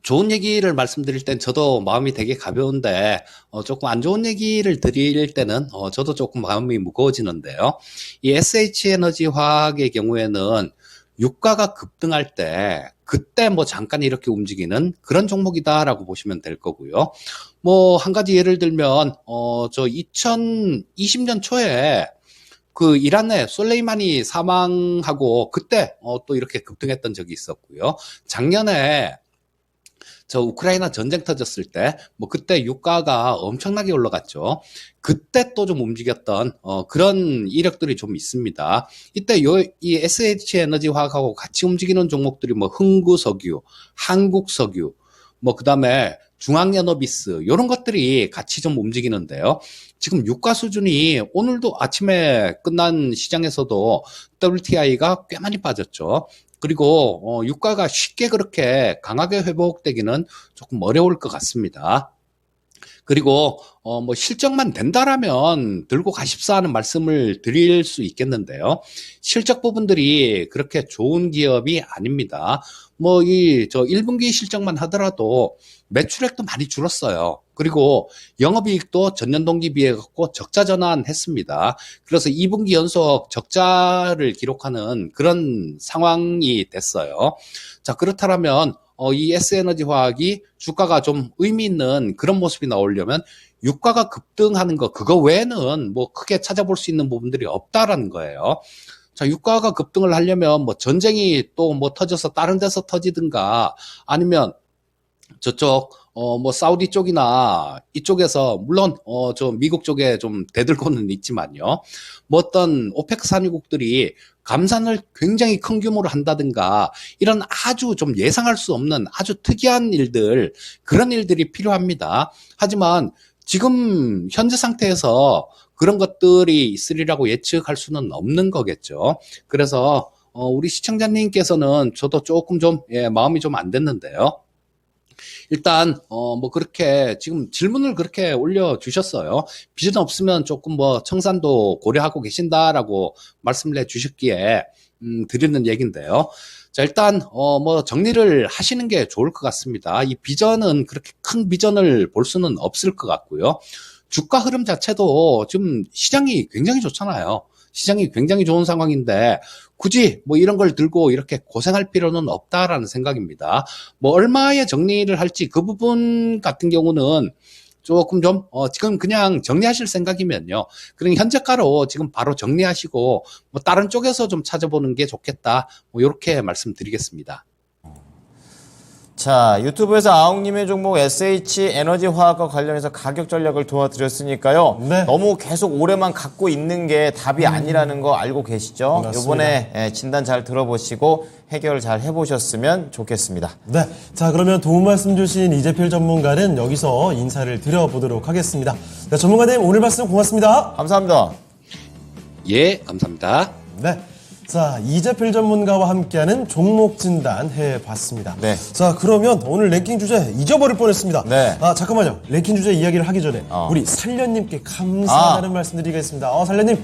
좋은 얘기를 말씀드릴 땐 저도 마음이 되게 가벼운데 조금 안 좋은 얘기를 드릴 때는 저도 조금 마음이 무거워지는데요. 이 SH에너지화학의 경우에는 유가가 급등할 때 그때 뭐 잠깐 이렇게 움직이는 그런 종목이다라고 보시면 될 거고요. 뭐 한 가지 예를 들면 저 2020년 초에 그 이란의 솔레이마니 사망하고 그때 또 이렇게 급등했던 적이 있었고요. 작년에 저 우크라이나 전쟁 터졌을 때, 뭐 그때 유가가 엄청나게 올라갔죠. 그때 또 좀 움직였던, 그런 이력들이 좀 있습니다. 이때 이 SH 에너지화학하고 같이 움직이는 종목들이 뭐 흥구석유, 한국석유, 뭐 그 다음에 중앙연어비스 이런 것들이 같이 좀 움직이는데요. 지금 유가 수준이 오늘도 아침에 끝난 시장에서도 WTI가 꽤 많이 빠졌죠. 그리고 유가가 쉽게 그렇게 강하게 회복되기는 조금 어려울 것 같습니다. 그리고 뭐 실적만 된다라면 들고 가십사 하는 말씀을 드릴 수 있겠는데요. 실적 부분들이 그렇게 좋은 기업이 아닙니다. 뭐 저 1분기 실적만 하더라도 매출액도 많이 줄었어요. 그리고 영업이익도 전년 동기 비해 갖고 적자 전환했습니다. 그래서 2분기 연속 적자를 기록하는 그런 상황이 됐어요. 자, 그렇다면 이 S에너지화학이 주가가 좀 의미 있는 그런 모습이 나오려면 유가가 급등하는 거 그거 외에는 뭐 크게 찾아볼 수 있는 부분들이 없다라는 거예요. 자, 유가가 급등을 하려면 뭐 전쟁이 또 뭐 터져서 다른 데서 터지든가 아니면 저쪽 뭐 사우디 쪽이나 이쪽에서 물론 저 미국 쪽에 좀 대들고는 있지만요. 뭐 어떤 오페크 산유국들이 감산을 굉장히 큰 규모로 한다든가 이런 아주 좀 예상할 수 없는 아주 특이한 일들 그런 일들이 필요합니다. 하지만 지금 현재 상태에서 그런 것들이 있으리라고 예측할 수는 없는 거겠죠. 그래서 우리 시청자님께서는 저도 조금 좀 마음이 좀 안 됐는데요. 일단 뭐 그렇게 지금 질문을 그렇게 올려주셨어요. 비전 없으면 조금 뭐 청산도 고려하고 계신다라고 말씀을 해주셨기에 드리는 얘기인데요. 자, 일단 뭐 정리를 하시는 게 좋을 것 같습니다. 이 비전은 그렇게 큰 비전을 볼 수는 없을 것 같고요. 주가 흐름 자체도 지금 시장이 굉장히 좋잖아요. 시장이 굉장히 좋은 상황인데 굳이 뭐 이런 걸 들고 이렇게 고생할 필요는 없다라는 생각입니다. 뭐 얼마에 정리를 할지 그 부분 같은 경우는 조금 좀 지금 그냥 정리하실 생각이면요. 그럼 현재가로 지금 바로 정리하시고 뭐 다른 쪽에서 좀 찾아보는 게 좋겠다. 뭐 이렇게 말씀드리겠습니다. 자, 유튜브에서 아웅님의 종목 SH에너지화학과 관련해서 가격 전략을 도와드렸으니까요. 네. 너무 계속 오래만 갖고 있는 게 답이 아니라는 거 알고 계시죠? 맞습니다. 이번에 진단 잘 들어보시고 해결 잘 해보셨으면 좋겠습니다. 네. 자, 그러면 도움 말씀 주신 이재필 전문가는 여기서 인사를 드려보도록 하겠습니다. 네, 전문가님 오늘 말씀 고맙습니다. 감사합니다. 예, 감사합니다. 네. 자, 이재필 전문가와 함께하는 종목 진단 해봤습니다. 네. 자, 그러면 오늘 랭킹 주제 잊어버릴 뻔했습니다. 네. 아, 잠깐만요. 랭킹 주제 이야기를 하기 전에 우리 살련님께 감사하다는 말씀드리겠습니다. 살련님,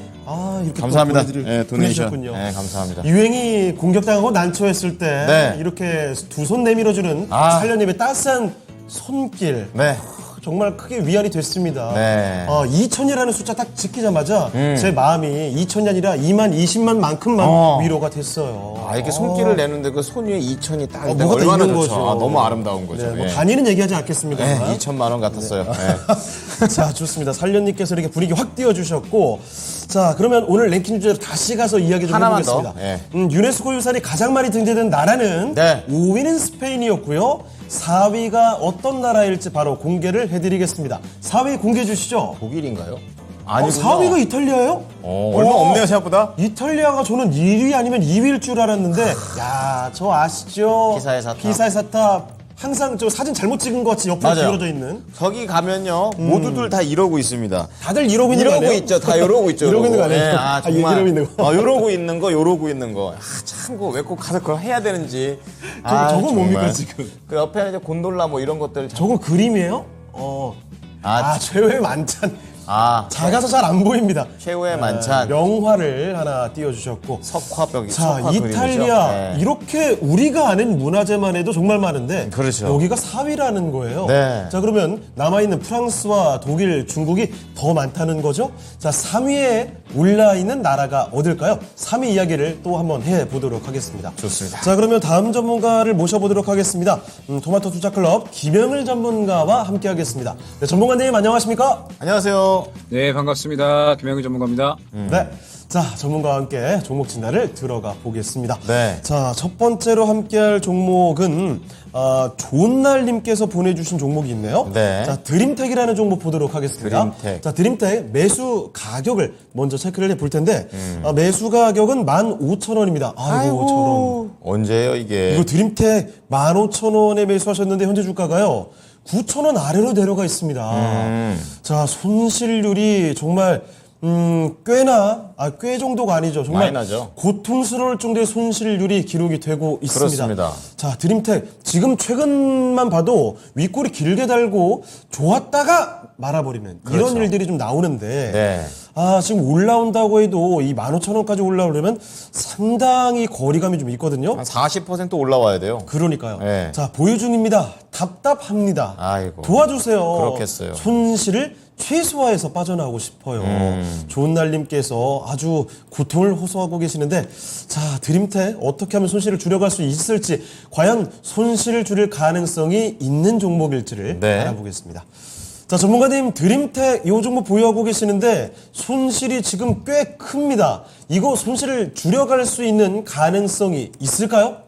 이렇게 감사합니다. 또 도네이션. 보내주셨군요. 네, 감사합니다. 유행이 공격당하고 난처했을 때 네. 이렇게 두 손 내밀어주는 살련님의 따스한 손길. 네. 정말 크게 위안이 됐습니다. 네. 2천이라는 숫자 딱 지키자마자 제 마음이 2천이 아니라 2만 20만 만큼만 위로가 됐어요. 이렇게 손길을 내는데 그 손 위에 2천이 딱 있다가 뭐가 다 얼마나 있는 좋죠. 거죠. 너무 아름다운 거죠. 네, 뭐 예. 단위는 얘기하지 않겠습니다. 네, 2천만 원 같았어요. 네. 자, 좋습니다. 살련님께서 이렇게 분위기 확 띄워주셨고, 자, 그러면 오늘 랭킹 주제로 다시 가서 이야기 좀 하나만 해보겠습니다. 더. 예. 유네스코 유산이 가장 많이 등재된 나라는 네. 5위는 스페인이었고요. 4위가 어떤 나라일지 바로 공개를 해드리겠습니다. 4위 공개해 주시죠. 독일인가요? 4위가 이탈리아예요? 얼마 없네요, 생각보다. 이탈리아가 저는 1위 아니면 2위일 줄 알았는데, 야, 저 아시죠? 피사의 사탑. 피사의 사탑. 항상 저 사진 잘못 찍은 것 같이 옆으로 맞아요. 기울어져 있는. 거기 가면요, 모두들 다 이러고 있습니다. 다들 이러고 있는 거 이러고 아니에요? 있죠. 다 이러고 있죠. 이러고 있는 거 아니에요? 네, 정말. 이러고 있는 거. 이러고 있는 거, 요러고 있는 거. 참, 왜 꼭 가서 그걸 해야 되는지. 저건 정말. 뭡니까, 지금? 그 옆에는 이제 곤돌라 뭐 이런 것들. 저거 그림이에요? 최후의 만찬. 작아서 잘 안 보입니다. 최후의 만찬. 명화를 하나 띄워주셨고. 석화벽이. 자, 석화 이탈리아. 그림이죠. 네. 이렇게 우리가 아는 문화재만 해도 정말 많은데. 그렇죠. 여기가 4위라는 거예요. 네. 자, 그러면 남아있는 프랑스와 독일, 중국이 더 많다는 거죠? 자, 3위에 올라있는 나라가 어딜까요? 3위 이야기를 또 한번 해보도록 하겠습니다. 좋습니다. 자, 그러면 다음 전문가를 모셔보도록 하겠습니다. 토마토 투자클럽 김영일 전문가와 함께 하겠습니다. 네, 전문가님 안녕하십니까? 안녕하세요. 네, 반갑습니다. 김영희 전문가입니다. 네. 자, 전문가와 함께 종목 진단을 들어가 보겠습니다. 네. 자, 첫 번째로 함께할 종목은 좋은날님께서 보내주신 종목이 있네요. 네. 자, 드림텍이라는 종목 보도록 하겠습니다. 드림텍. 자, 드림텍 매수 가격을 먼저 체크를 해볼 텐데 매수 가격은 15,000원입니다. 아이고, 저런. 언제예요, 이게? 이거 드림텍 15,000원에 매수하셨는데 현재 주가가요. 9,000원 아래로 내려가 있습니다. 자, 손실률이 정말 꽤 정도가 아니죠. 정말 많이 나죠. 고통스러울 정도의 손실률이 기록이 되고 있습니다. 그렇습니다. 자, 드림텍 지금 최근만 봐도 윗골이 길게 달고 좋았다가 말아버리는 그렇죠. 이런 일들이 좀 나오는데 네. 지금 올라온다고 해도 이 15,000원까지 올라오려면 상당히 거리감이 좀 있거든요. 한 40% 올라와야 돼요. 그러니까요. 네. 자, 보유 중입니다. 답답합니다. 아이고. 도와주세요. 그렇겠어요. 손실을 최소화해서 빠져나오고 싶어요. 좋은 날님께서 아주 고통을 호소하고 계시는데, 자, 드림텍 어떻게 하면 손실을 줄여갈 수 있을지, 과연 손실을 줄일 가능성이 있는 종목일지를 네. 알아보겠습니다. 자, 전문가님, 드림텍 이 종목 보유하고 계시는데 손실이 지금 꽤 큽니다. 이거 손실을 줄여갈 수 있는 가능성이 있을까요?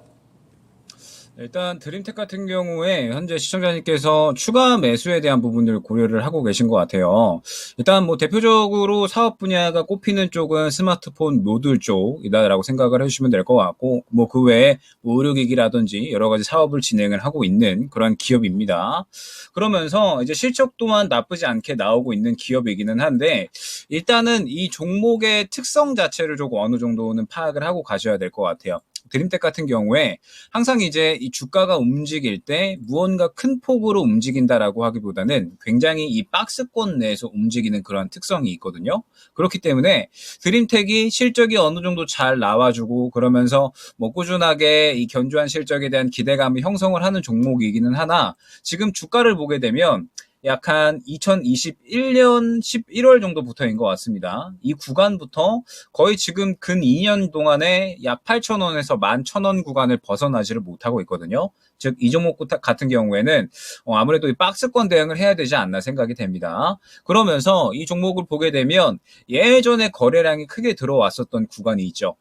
일단 드림텍 같은 경우에 현재 시청자님께서 추가 매수에 대한 부분들을 고려를 하고 계신 것 같아요. 일단 뭐 대표적으로 사업 분야가 꼽히는 쪽은 스마트폰 모듈 쪽이다라고 생각을 해주시면 될 것 같고, 뭐 그 외에 의료기기라든지 여러 가지 사업을 진행을 하고 있는 그런 기업입니다. 그러면서 이제 실적 또한 나쁘지 않게 나오고 있는 기업이기는 한데, 일단은 이 종목의 특성 자체를 조금 어느 정도는 파악을 하고 가셔야 될 것 같아요. 드림텍 같은 경우에 항상 이제 이 주가가 움직일 때 무언가 큰 폭으로 움직인다라고 하기보다는 굉장히 이 박스권 내에서 움직이는 그런 특성이 있거든요. 그렇기 때문에 드림텍이 실적이 어느 정도 잘 나와주고 그러면서 뭐 꾸준하게 이 견조한 실적에 대한 기대감을 형성을 하는 종목이기는 하나, 지금 주가를 보게 되면 약 한 2021년 11월 정도부터인 것 같습니다. 이 구간부터 거의 지금 근 2년 동안에 약 8,000원에서 11,000원 구간을 벗어나지를 못하고 있거든요. 즉 이 종목 같은 경우에는 아무래도 이 박스권 대응을 해야 되지 않나 생각이 됩니다. 그러면서 이 종목을 보게 되면 예전에 거래량이 크게 들어왔었던 구간이 있죠.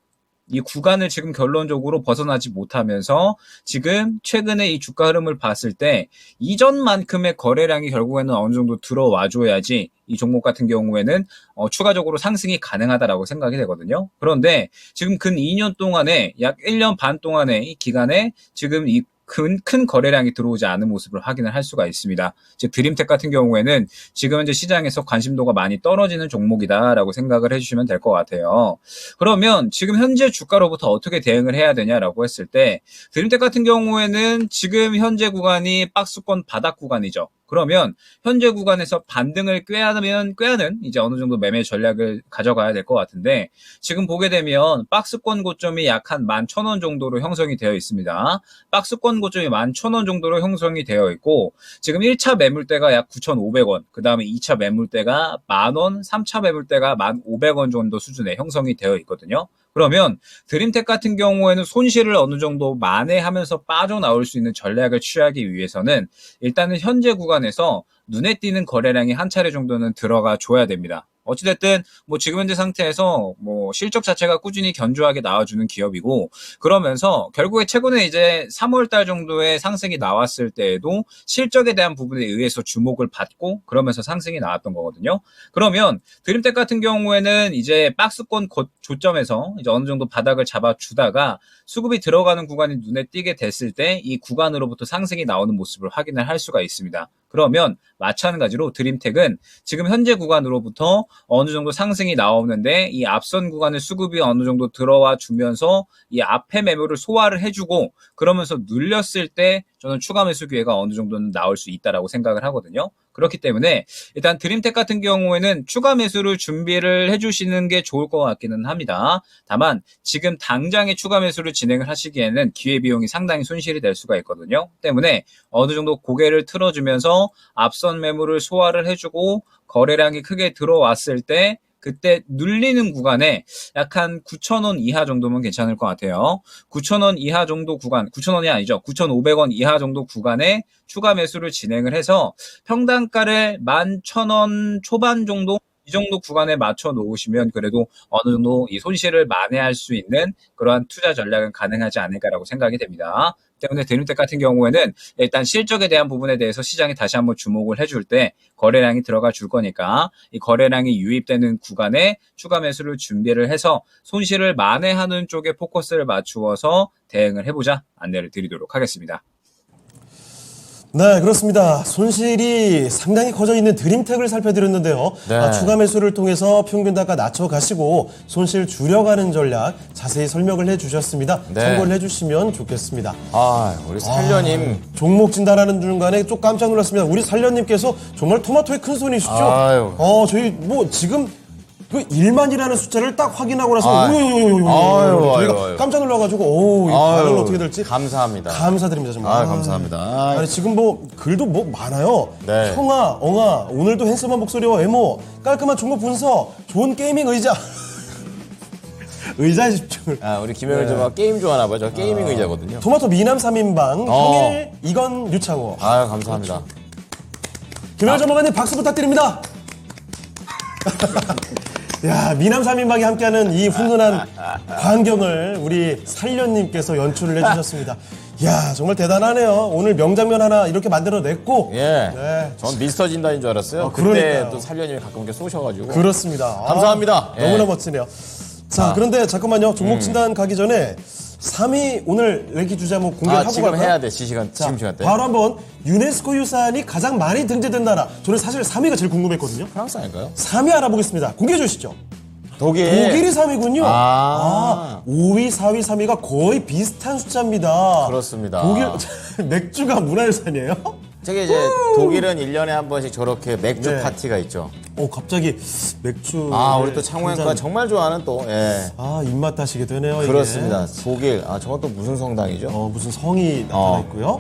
이 구간을 지금 결론적으로 벗어나지 못하면서 지금 최근에 이 주가 흐름을 봤을 때 이전만큼의 거래량이 결국에는 어느 정도 들어와줘야지 이 종목 같은 경우에는 추가적으로 상승이 가능하다라고 생각이 되거든요. 그런데 지금 근 2년 동안에 약 1년 반 동안의 이 기간에 지금 이 큰 거래량이 들어오지 않은 모습을 확인을 할 수가 있습니다. 즉 드림텍 같은 경우에는 지금 현재 시장에서 관심도가 많이 떨어지는 종목이다라고 생각을 해주시면 될 것 같아요. 그러면 지금 현재 주가로부터 어떻게 대응을 해야 되냐라고 했을 때, 드림텍 같은 경우에는 지금 현재 구간이 박스권 바닥 구간이죠. 그러면 현재 구간에서 반등을 꾀하는 이제 어느 정도 매매 전략을 가져가야 될 것 같은데, 지금 보게 되면 박스권 고점이 약 한 11,000원 정도로 형성이 되어 있습니다. 박스권 고점이 11,000원 정도로 형성이 되어 있고, 지금 1차 매물대가 약 9,500원, 그 다음에 2차 매물대가 10,000원, 3차 매물대가 1,500원 정도 수준에 형성이 되어 있거든요. 그러면 드림텍 같은 경우에는 손실을 어느 정도 만회하면서 빠져나올 수 있는 전략을 취하기 위해서는 일단은 현재 구간에서 눈에 띄는 거래량이 한 차례 정도는 들어가 줘야 됩니다. 어찌됐든 뭐 지금 현재 상태에서 뭐 실적 자체가 꾸준히 견조하게 나와주는 기업이고, 그러면서 결국에 최근에 이제 3월달 정도의 상승이 나왔을 때에도 실적에 대한 부분에 의해서 주목을 받고 그러면서 상승이 나왔던 거거든요. 그러면 드림텍 같은 경우에는 이제 박스권 조점에서 이제 어느 정도 바닥을 잡아주다가 수급이 들어가는 구간이 눈에 띄게 됐을 때 이 구간으로부터 상승이 나오는 모습을 확인을 할 수가 있습니다. 그러면 마찬가지로 드림텍은 지금 현재 구간으로부터 어느 정도 상승이 나오는데 이 앞선 구간의 수급이 어느 정도 들어와 주면서 이 앞에 매물을 소화를 해주고 그러면서 눌렸을 때 저는 추가 매수 기회가 어느 정도는 나올 수 있다라고 생각을 하거든요. 그렇기 때문에 일단 드림텍 같은 경우에는 추가 매수를 준비를 해주시는 게 좋을 것 같기는 합니다. 다만 지금 당장에 추가 매수를 진행을 하시기에는 기회비용이 상당히 손실이 될 수가 있거든요. 때문에 어느 정도 고개를 틀어주면서 앞선 매물을 소화를 해주고 거래량이 크게 들어왔을 때 그때 눌리는 구간에 약 한 9,000원 이하 정도면 괜찮을 것 같아요. 9,000원 이하 정도 구간, 9,000원이 아니죠. 9,500원 이하 정도 구간에 추가 매수를 진행을 해서 평단가를 11,000원 초반 정도, 이 정도 구간에 맞춰 놓으시면 그래도 어느 정도 이 손실을 만회할 수 있는 그러한 투자 전략은 가능하지 않을까라고 생각이 됩니다. 때문에 드림텍 같은 경우에는 일단 실적에 대한 부분에 대해서 시장이 다시 한번 주목을 해줄 때 거래량이 들어가 줄 거니까 이 거래량이 유입되는 구간에 추가 매수를 준비를 해서 손실을 만회하는 쪽에 포커스를 맞추어서 대응을 해보자 안내를 드리도록 하겠습니다. 네, 그렇습니다. 손실이 상당히 커져 있는 드림텍을 살펴드렸는데요. 네. 추가 매수를 통해서 평균 단가 낮춰가시고 손실 줄여가는 전략 자세히 설명을 해주셨습니다. 네. 참고를 해주시면 좋겠습니다. 우리 살려님. 종목 진단하는 중간에 좀 깜짝 놀랐습니다. 우리 살려님께서 정말 토마토의 큰 손이시죠? 아유. 저희 뭐 지금 그 1만이라는 숫자를 딱 확인하고 나서 아유. 저희가 아유. 깜짝 놀라가지고 이 반응을 어떻게 될지 감사합니다. 감사드립니다 정말. 감사합니다. 아니 지금 뭐 글도 뭐 많아요. 네. 형아, 엉아, 오늘도 핸섬한 목소리와 외모, 깔끔한 종목 분석, 좋은 게이밍 의자. 의자에 집중을. 우리 김영일 좀 게임 좋아하나 봐요. 저 게이밍 의자거든요. 토마토 미남 3인방, 평일, 이건, 유창호. 감사합니다. 김영일 전문가님 박수 부탁드립니다. 야, 미남 3인방이 함께하는 이 훈훈한 광경을 우리 살려님께서 연출을 해주셨습니다. 야, 정말 대단하네요. 오늘 명장면 하나 이렇게 만들어냈고. 예. 네. 전 미스터 진단인 줄 알았어요. 그때 그러니까요. 또 살려님이 가끔 이렇게 쏘셔가지고. 그렇습니다. 감사합니다. 예. 너무나 멋지네요. 자, 그런데 잠깐만요. 종목 진단 가기 전에 3위 오늘 랭킹 주제 한번 공개하고 지금 갈까요? 해야 돼. 지금 시간 때. 바로 한번 유네스코 유산이 가장 많이 등재된 나라. 저는 사실 3위가 제일 궁금했거든요. 프랑스 아닐까요? 3위 알아보겠습니다. 공개해 주시죠. 독일. 독일이 3위군요. 아. 5위, 4위, 3위가 거의 비슷한 숫자입니다. 그렇습니다. 독일 맥주가 문화유산이에요? 저게 이제 독일은 1년에 한 번씩 저렇게 맥주 네. 파티가 있죠. 갑자기 맥주. 우리 또 창호형과 정말 좋아하는 또, 예. 입맛 다시게 되네요. 이게. 그렇습니다. 독일. 저건 또 무슨 성당이죠? 무슨 성이 나타나 있고요.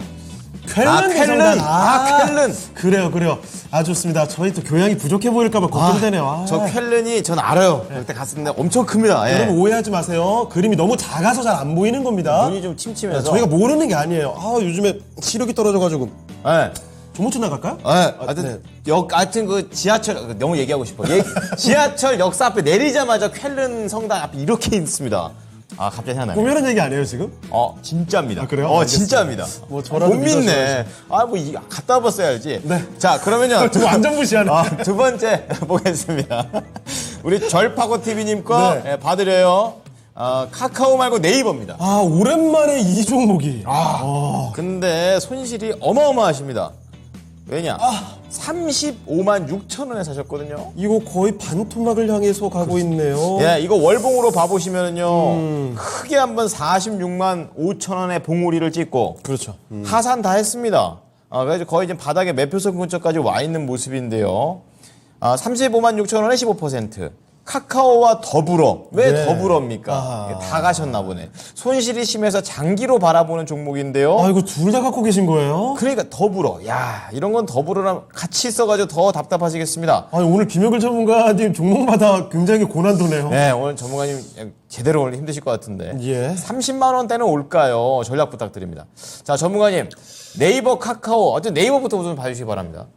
쾰른 쾰른. 대성당. 쾰른. 그래요. 좋습니다. 저희 또 교양이 부족해 보일까봐 걱정되네요. 저 쾰른이 전 알아요. 그때 갔었는데 엄청 큽니다. 예. 여러분 오해하지 마세요. 그림이 너무 작아서 잘 안 보이는 겁니다. 눈이 좀 침침해서. 저희가 모르는 게 아니에요. 요즘에 시력이 떨어져가지고. 예. 조모춘 나갈까요? 하여튼, 하여튼 그 지하철, 너무 얘기하고 싶어. 지하철 역사 앞에 내리자마자 쾰른 성당 앞에 이렇게 있습니다. 갑자기 생각나네. 꾸며는 얘기 아니에요, 지금? 진짜입니다. 그래요? 어, 알겠습니다. 진짜입니다. 뭐 저라도 못 믿네. 믿어줘야지. 갔다 와봤어야지. 네. 자, 그러면요. 완전 무시하네. 두 번째 보겠습니다. 우리 절파고 TV님 거 네. 봐드려요. 카카오 말고 네이버입니다. 오랜만에 이 종목이. 근데 손실이 어마어마하십니다. 왜냐? 35만 6천 원에 사셨거든요. 이거 거의 반토막을 향해서 가고 있네요. 예, 이거 월봉으로 봐보시면은요, 크게 한번 46만 5천 원의 봉우리를 찍고, 그렇죠. 하산 다 했습니다. 그래서 거의 지금 바닥에 매표선 근처까지 와 있는 모습인데요. 35만 6천 원에 15%. 카카오와 더불어. 왜 네. 더불어입니까? 다 가셨나 보네. 손실이 심해서 장기로 바라보는 종목인데요. 이거 둘 다 갖고 계신 거예요? 그러니까 더불어. 야, 이런 건 더불어랑 같이 있어가지고 더 답답하시겠습니다. 오늘 김영글 전문가님 종목마다 굉장히 고난도네요. 네, 오늘 전문가님 제대로 오늘 힘드실 것 같은데. 예. 30만 원대는 올까요? 전략 부탁드립니다. 자, 전문가님. 네이버, 카카오. 어쨌든 네이버부터 우선 봐주시기 바랍니다.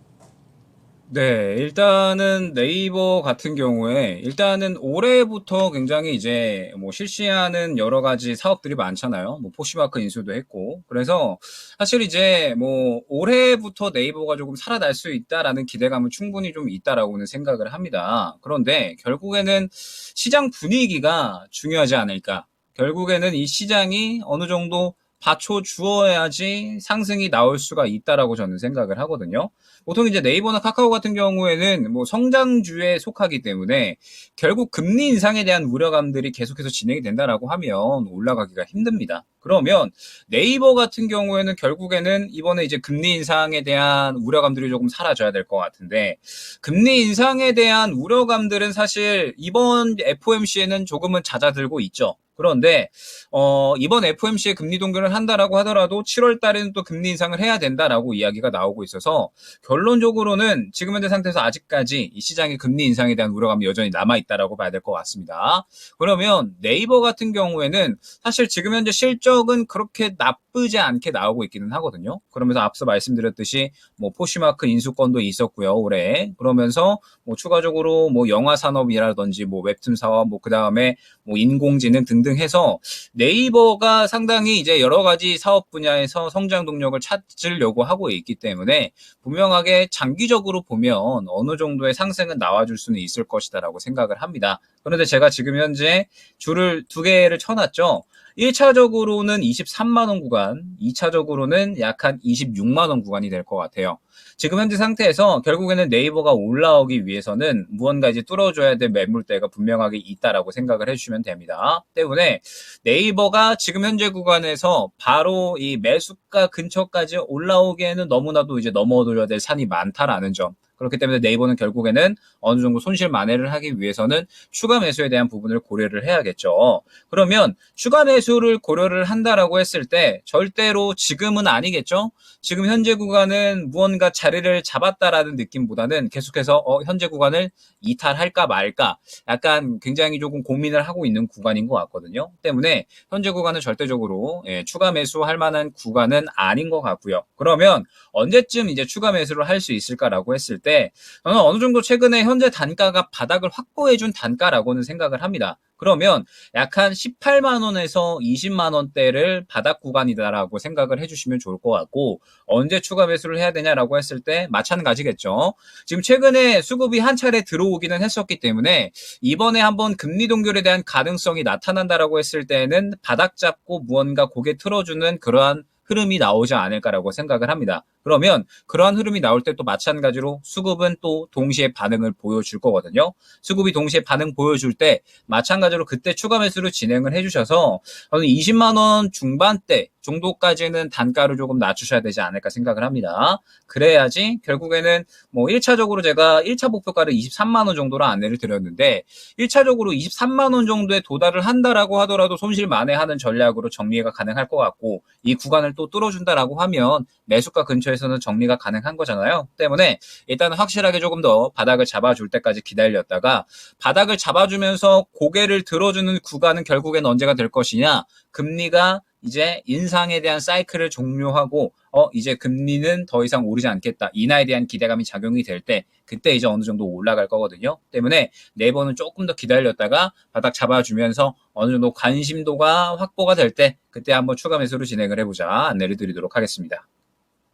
네, 일단은 네이버 같은 경우에 일단은 올해부터 굉장히 이제 뭐 실시하는 여러 가지 사업들이 많잖아요. 뭐 포시마크 인수도 했고. 그래서 사실 이제 뭐 올해부터 네이버가 조금 살아날 수 있다라는 기대감은 충분히 좀 있다라고는 생각을 합니다. 그런데 결국에는 시장 분위기가 중요하지 않을까. 결국에는 이 시장이 어느 정도 받쳐주어야지 상승이 나올 수가 있다라고 저는 생각을 하거든요. 보통 이제 네이버나 카카오 같은 경우에는 뭐 성장주에 속하기 때문에 결국 금리 인상에 대한 우려감들이 계속해서 진행이 된다라고 하면 올라가기가 힘듭니다. 그러면 네이버 같은 경우에는 결국에는 이번에 이제 금리 인상에 대한 우려감들이 조금 사라져야 될 것 같은데, 금리 인상에 대한 우려감들은 사실 이번 FOMC에는 조금은 잦아들고 있죠. 그런데 이번 FOMC에 금리 동결을 한다라고 하더라도 7월 달에는 또 금리 인상을 해야 된다라고 이야기가 나오고 있어서 결론적으로는 지금 현재 상태에서 아직까지 이 시장의 금리 인상에 대한 우려감이 여전히 남아있다라고 봐야 될 것 같습니다. 그러면 네이버 같은 경우에는 사실 지금 현재 실적은 그렇게 나쁘지 않게 나오고 있기는 하거든요. 그러면서 앞서 말씀드렸듯이 뭐 포시마크 인수권도 있었고요, 올해. 그러면서 뭐 추가적으로 뭐 영화 산업이라든지 뭐 웹툰 사업, 뭐 그다음에 뭐 인공지능 등등 해서 네이버가 상당히 이제 여러 가지 사업 분야에서 성장 동력을 찾으려고 하고 있기 때문에 분명하게 장기적으로 보면 어느 정도의 상승은 나와줄 수는 있을 것이다라고 생각을 합니다. 그런데 제가 지금 현재 줄을 두 개를 쳐놨죠. 1차적으로는 23만 원 구간, 2차적으로는 약 한 26만 원 구간이 될 것 같아요. 지금 현재 상태에서 결국에는 네이버가 올라오기 위해서는 무언가 이제 뚫어줘야 될 매물대가 분명하게 있다라고 생각을 해주시면 됩니다. 때문에 네이버가 지금 현재 구간에서 바로 이 매수가 근처까지 올라오기에는 너무나도 이제 넘어둬야 될 산이 많다라는 점. 그렇기 때문에 네이버는 결국에는 어느 정도 손실 만회를 하기 위해서는 추가 매수에 대한 부분을 고려를 해야겠죠. 그러면 추가 매수를 고려를 한다라고 했을 때 절대로 지금은 아니겠죠. 지금 현재 구간은 무언가 자리를 잡았다라는 느낌보다는 계속해서 현재 구간을 이탈할까 말까 약간 굉장히 조금 고민을 하고 있는 구간인 것 같거든요. 때문에 현재 구간은 절대적으로 추가 매수할 만한 구간은 아닌 것 같고요. 그러면 언제쯤 이제 추가 매수를 할 수 있을까라고 했을 때 저는 어느 정도 최근에 현재 단가가 바닥을 확보해준 단가라고는 생각을 합니다. 그러면 약 한 18만 원에서 20만 원대를 바닥 구간이다라고 생각을 해주시면 좋을 것 같고 언제 추가 매수를 해야 되냐라고 했을 때 마찬가지겠죠. 지금 최근에 수급이 한 차례 들어오기는 했었기 때문에 이번에 한번 금리 동결에 대한 가능성이 나타난다라고 했을 때는 바닥 잡고 무언가 고개 틀어주는 그러한 흐름이 나오지 않을까라고 생각을 합니다. 그러면 그러한 흐름이 나올 때 또 마찬가지로 수급은 또 동시에 반응을 보여줄 거거든요. 수급이 동시에 반응 보여줄 때 마찬가지로 그때 추가 매수를 진행을 해주셔서 20만 원 중반대 정도까지는 단가를 조금 낮추셔야 되지 않을까 생각을 합니다. 그래야지 결국에는 뭐 1차적으로 제가 1차 목표가를 23만 원 정도로 안내를 드렸는데 1차적으로 23만 원 정도에 도달을 한다라고 하더라도 손실 만회하는 전략으로 정리가 가능할 것 같고 이 구간을 또 뚫어준다라고 하면 매수가 근처에서는 정리가 가능한 거잖아요. 때문에 일단 확실하게 조금 더 바닥을 잡아줄 때까지 기다렸다가 바닥을 잡아주면서 고개를 들어주는 구간은 결국엔 언제가 될 것이냐. 금리가 이제 인상에 대한 사이클을 종료하고 이제 금리는 더 이상 오르지 않겠다. 인하에 대한 기대감이 작용이 될 때 그때 이제 어느 정도 올라갈 거거든요. 때문에 네이버는 조금 더 기다렸다가 바닥 잡아주면서 어느 정도 관심도가 확보가 될 때 그때 한번 추가 매수를 진행을 해보자 안내를 드리도록 하겠습니다.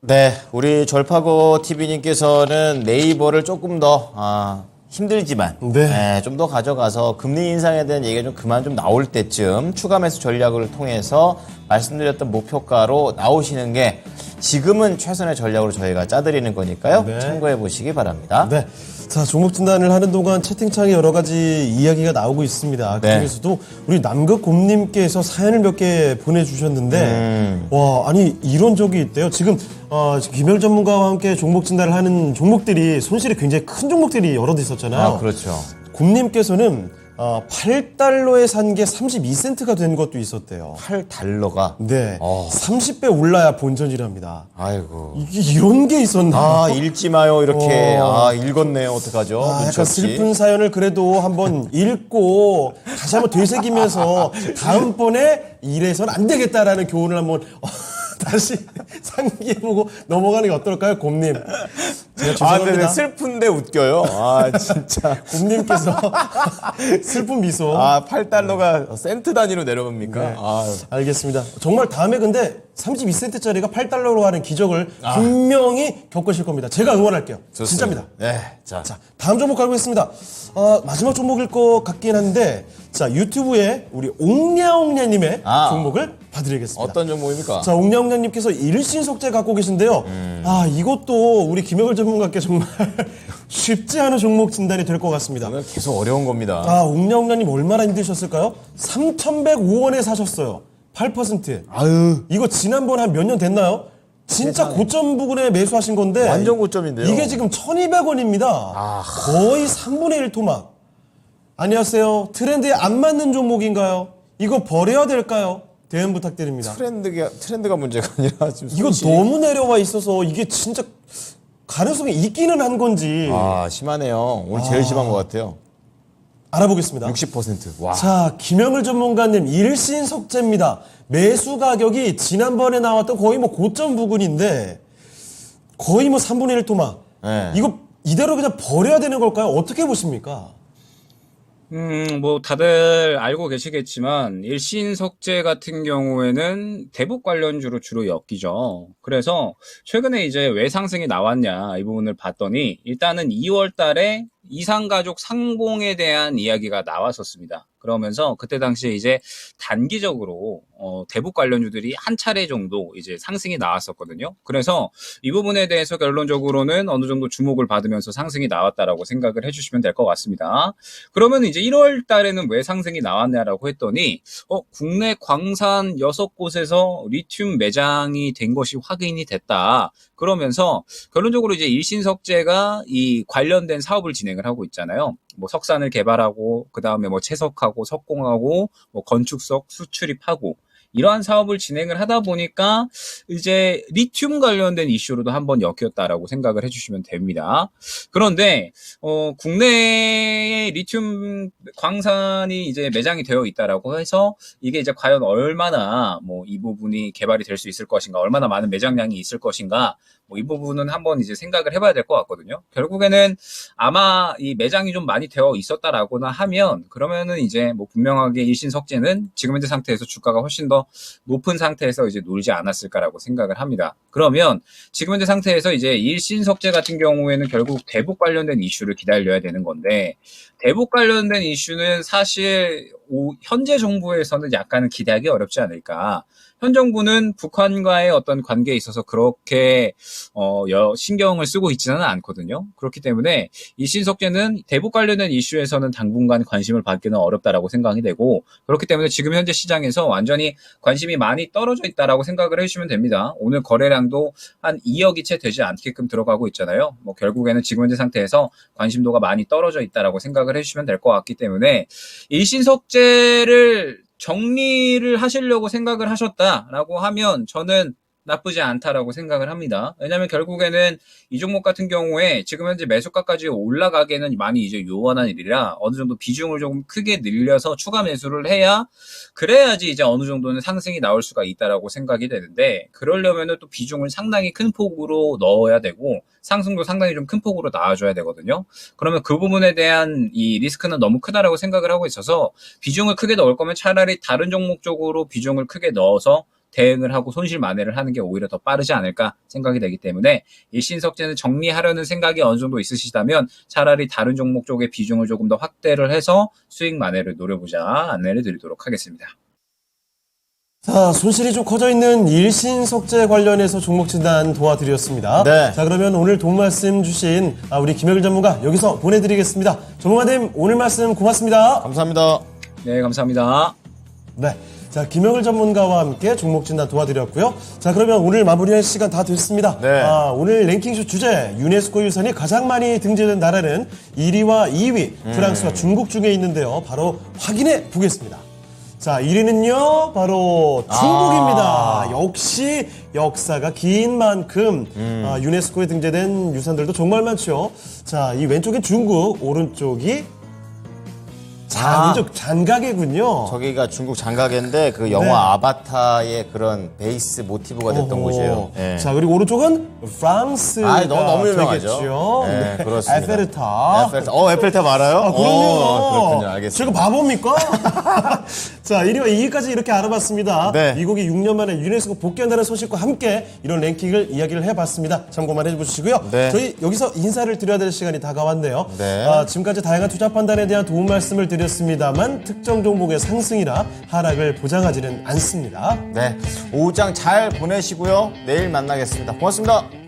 네, 우리 졸파고 TV님께서는 네이버를 조금 더 힘들지만 네. 좀 더 가져가서 금리 인상에 대한 얘기가 좀 그만 좀 나올 때쯤 추가 매수 전략을 통해서 말씀드렸던 목표가로 나오시는 게 지금은 최선의 전략으로 저희가 짜드리는 거니까요. 네. 참고해 보시기 바랍니다. 네. 자, 종목 진단을 하는 동안 채팅창에 여러 가지 이야기가 나오고 있습니다. 네. 그중에서도 우리 남극곰님께서 사연을 몇 개 보내주셨는데, 와, 아니, 이런 적이 있대요. 지금, 김열 전문가와 함께 종목 진단을 하는 종목들이 손실이 굉장히 큰 종목들이 여러 대 있었잖아요. 그렇죠. 곰님께서는 8달러에 산 게 32센트가 된 것도 있었대요. 8달러가. 네. 30배 올라야 본전이랍니다. 아이고. 이게 이런 게 있었나? 읽지 마요. 이렇게. 읽었네요. 어떡하죠? 약간 눈치 없이. 슬픈 사연을 그래도 한번 읽고 다시 한번 되새기면서 다음번에 이래선 안 되겠다라는 교훈을 한번 다시 상기해보고 넘어가는 게 어떨까요, 곰님? 제가 죄송합니다. 근데 슬픈데 웃겨요. 진짜. 곰님께서 슬픈 미소. 8달러가 센트 단위로 내려갑니까? 네. 알겠습니다. 정말 다음에 근데 32센트짜리가 8달러로 가는 기적을 분명히 겪으실 겁니다. 제가 응원할게요. 진짜입니다. 네. 자, 다음 종목 가보겠습니다. 마지막 종목일 것 같긴 한데, 자, 유튜브에 우리 옥냐옥냐님의 종목을 봐드리겠습니다. 어떤 종목입니까? 자, 옥냐옥냐님께서 일신석재 갖고 계신데요. 이것도 우리 김혁을 전문가께 정말 쉽지 않은 종목 진단이 될 것 같습니다. 오늘 계속 어려운 겁니다. 옥냐옥냐님 얼마나 힘드셨을까요? 3,105원에 사셨어요. 8%. 이거 지난번 한 몇 년 됐나요? 진짜 고점 부근에 매수하신 건데 완전 고점인데요. 이게 지금 1,200원입니다. 거의 3분의 1 토막. 안녕하세요. 트렌드에 안 맞는 종목인가요? 이거 버려야 될까요? 대응 부탁드립니다. 트렌드가 문제가 아니라 지금 이거 너무 내려와 있어서 이게 진짜 가능성이 있기는 한 건지 심하네요. 오늘 제일 심한 것 같아요. 알아보겠습니다. 60%. 와. 자, 김영을 전문가님 일신석재입니다. 매수 가격이 지난번에 나왔던 거의 뭐 고점 부근인데 거의 뭐 3분의 1 토막. 네. 이거 이대로 그냥 버려야 되는 걸까요? 어떻게 보십니까? 뭐 다들 알고 계시겠지만 일신석재 같은 경우에는 대북 관련주로 주로 엮이죠. 그래서 최근에 이제 왜 상승이 나왔냐 이 부분을 봤더니 일단은 2월 달에 이산가족 상봉에 대한 이야기가 나왔었습니다. 그러면서 그때 당시에 이제 단기적으로 대북 관련주들이 한 차례 정도 이제 상승이 나왔었거든요. 그래서 이 부분에 대해서 결론적으로는 어느 정도 주목을 받으면서 상승이 나왔다라고 생각을 해주시면 될 것 같습니다. 그러면 이제 1월 달에는 왜 상승이 나왔냐라고 했더니 국내 광산 6곳에서 리튬 매장이 된 것이 확인이 됐다. 그러면서 결론적으로 이제 일신석재가 이 관련된 사업을 진행을 하고 있잖아요. 뭐 석산을 개발하고 그 다음에 뭐 채석하고 석공하고 뭐 건축석 수출입하고 이러한 사업을 진행을 하다 보니까 이제 리튬 관련된 이슈로도 한번 엮였다라고 생각을 해주시면 됩니다. 그런데 국내에 리튬 광산이 이제 매장이 되어 있다라고 해서 이게 이제 과연 얼마나 뭐 이 부분이 개발이 될 수 있을 것인가, 얼마나 많은 매장량이 있을 것인가, 뭐 이 부분은 한번 이제 생각을 해봐야 될 것 같거든요. 결국에는 아마 이 매장이 좀 많이 되어 있었다라고나 하면 그러면은 이제 뭐 분명하게 일신석재는 지금 현재 상태에서 주가가 훨씬 더 높은 상태에서 이제 놀지 않았을까라고 생각을 합니다. 그러면 지금 현재 상태에서 이제 일신석재 같은 경우에는 결국 대북 관련된 이슈를 기다려야 되는 건데 대북 관련된 이슈는 사실 현재 정부에서는 약간은 기대하기 어렵지 않을까. 현 정부는 북한과의 어떤 관계에 있어서 그렇게 신경을 쓰고 있지는 않거든요. 그렇기 때문에 일신석재는 대북 관련된 이슈에서는 당분간 관심을 받기는 어렵다라고 생각이 되고 그렇기 때문에 지금 현재 시장에서 완전히 관심이 많이 떨어져 있다라고 생각을 해주시면 됩니다. 오늘 거래량도 한 2억이 채 되지 않게끔 들어가고 있잖아요. 뭐 결국에는 지금 현재 상태에서 관심도가 많이 떨어져 있다라고 생각을 해주시면 될 것 같기 때문에 일신석재를 정리를 하시려고 생각을 하셨다라고 하면 저는 나쁘지 않다라고 생각을 합니다. 왜냐하면 결국에는 이 종목 같은 경우에 지금 현재 매수가까지 올라가기에는 많이 이제 요원한 일이라 어느 정도 비중을 조금 크게 늘려서 추가 매수를 해야 그래야지 이제 어느 정도는 상승이 나올 수가 있다라고 생각이 되는데 그러려면은 또 비중을 상당히 큰 폭으로 넣어야 되고 상승도 상당히 좀 큰 폭으로 나와줘야 되거든요. 그러면 그 부분에 대한 이 리스크는 너무 크다라고 생각을 하고 있어서 비중을 크게 넣을 거면 차라리 다른 종목 쪽으로 비중을 크게 넣어서 대응을 하고 손실 만회를 하는 게 오히려 더 빠르지 않을까 생각이 되기 때문에 일신석재는 정리하려는 생각이 어느 정도 있으시다면 차라리 다른 종목 쪽의 비중을 조금 더 확대를 해서 수익 만회를 노려보자 안내를 드리도록 하겠습니다. 자, 손실이 좀 커져 있는 일신석재 관련해서 종목 진단 도와드렸습니다. 네. 자, 그러면 오늘 도움 말씀 주신 우리 김혁일 전문가 여기서 보내드리겠습니다. 전문가님, 오늘 말씀 고맙습니다. 감사합니다. 네, 감사합니다. 네. 자, 김혁일 전문가와 함께 종목 진단 도와드렸고요. 자, 그러면 오늘 마무리할 시간 다 됐습니다. 네. 오늘 랭킹쇼 주제, 유네스코 유산이 가장 많이 등재된 나라는 1위와 2위, 프랑스와 중국 중에 있는데요. 바로 확인해 보겠습니다. 자, 1위는요, 바로 중국입니다. 역시 역사가 긴 만큼 유네스코에 등재된 유산들도 정말 많죠. 자, 이 왼쪽이 중국, 오른쪽이 왼쪽 장가게군요. 저기가 중국 장가게인데 그 영화 아바타의 그런 베이스 모티브가 됐던 곳이에요. 예. 자, 그리고 오른쪽은 프랑스가 너무 유명하죠. 되겠죠. 네, 그렇습니다. 에펠탑. 에펠탑 알아요? 그럼요. 그렇군요. 알겠습니다. 제가 바보입니까? 자, 1위와 2위까지 이렇게 알아봤습니다. 네. 미국이 6년 만에 유네스코 복귀한다는 소식과 함께 이런 랭킹을 이야기를 해봤습니다. 참고만 해주시고요. 네. 저희 여기서 인사를 드려야 될 시간이 다가왔네요. 네. 지금까지 다양한 투자 판단에 대한 도움 말씀을 드렸습니다만 특정 종목의 상승이나 하락을 보장하지는 않습니다. 네. 오후장 잘 보내시고요. 내일 만나겠습니다. 고맙습니다.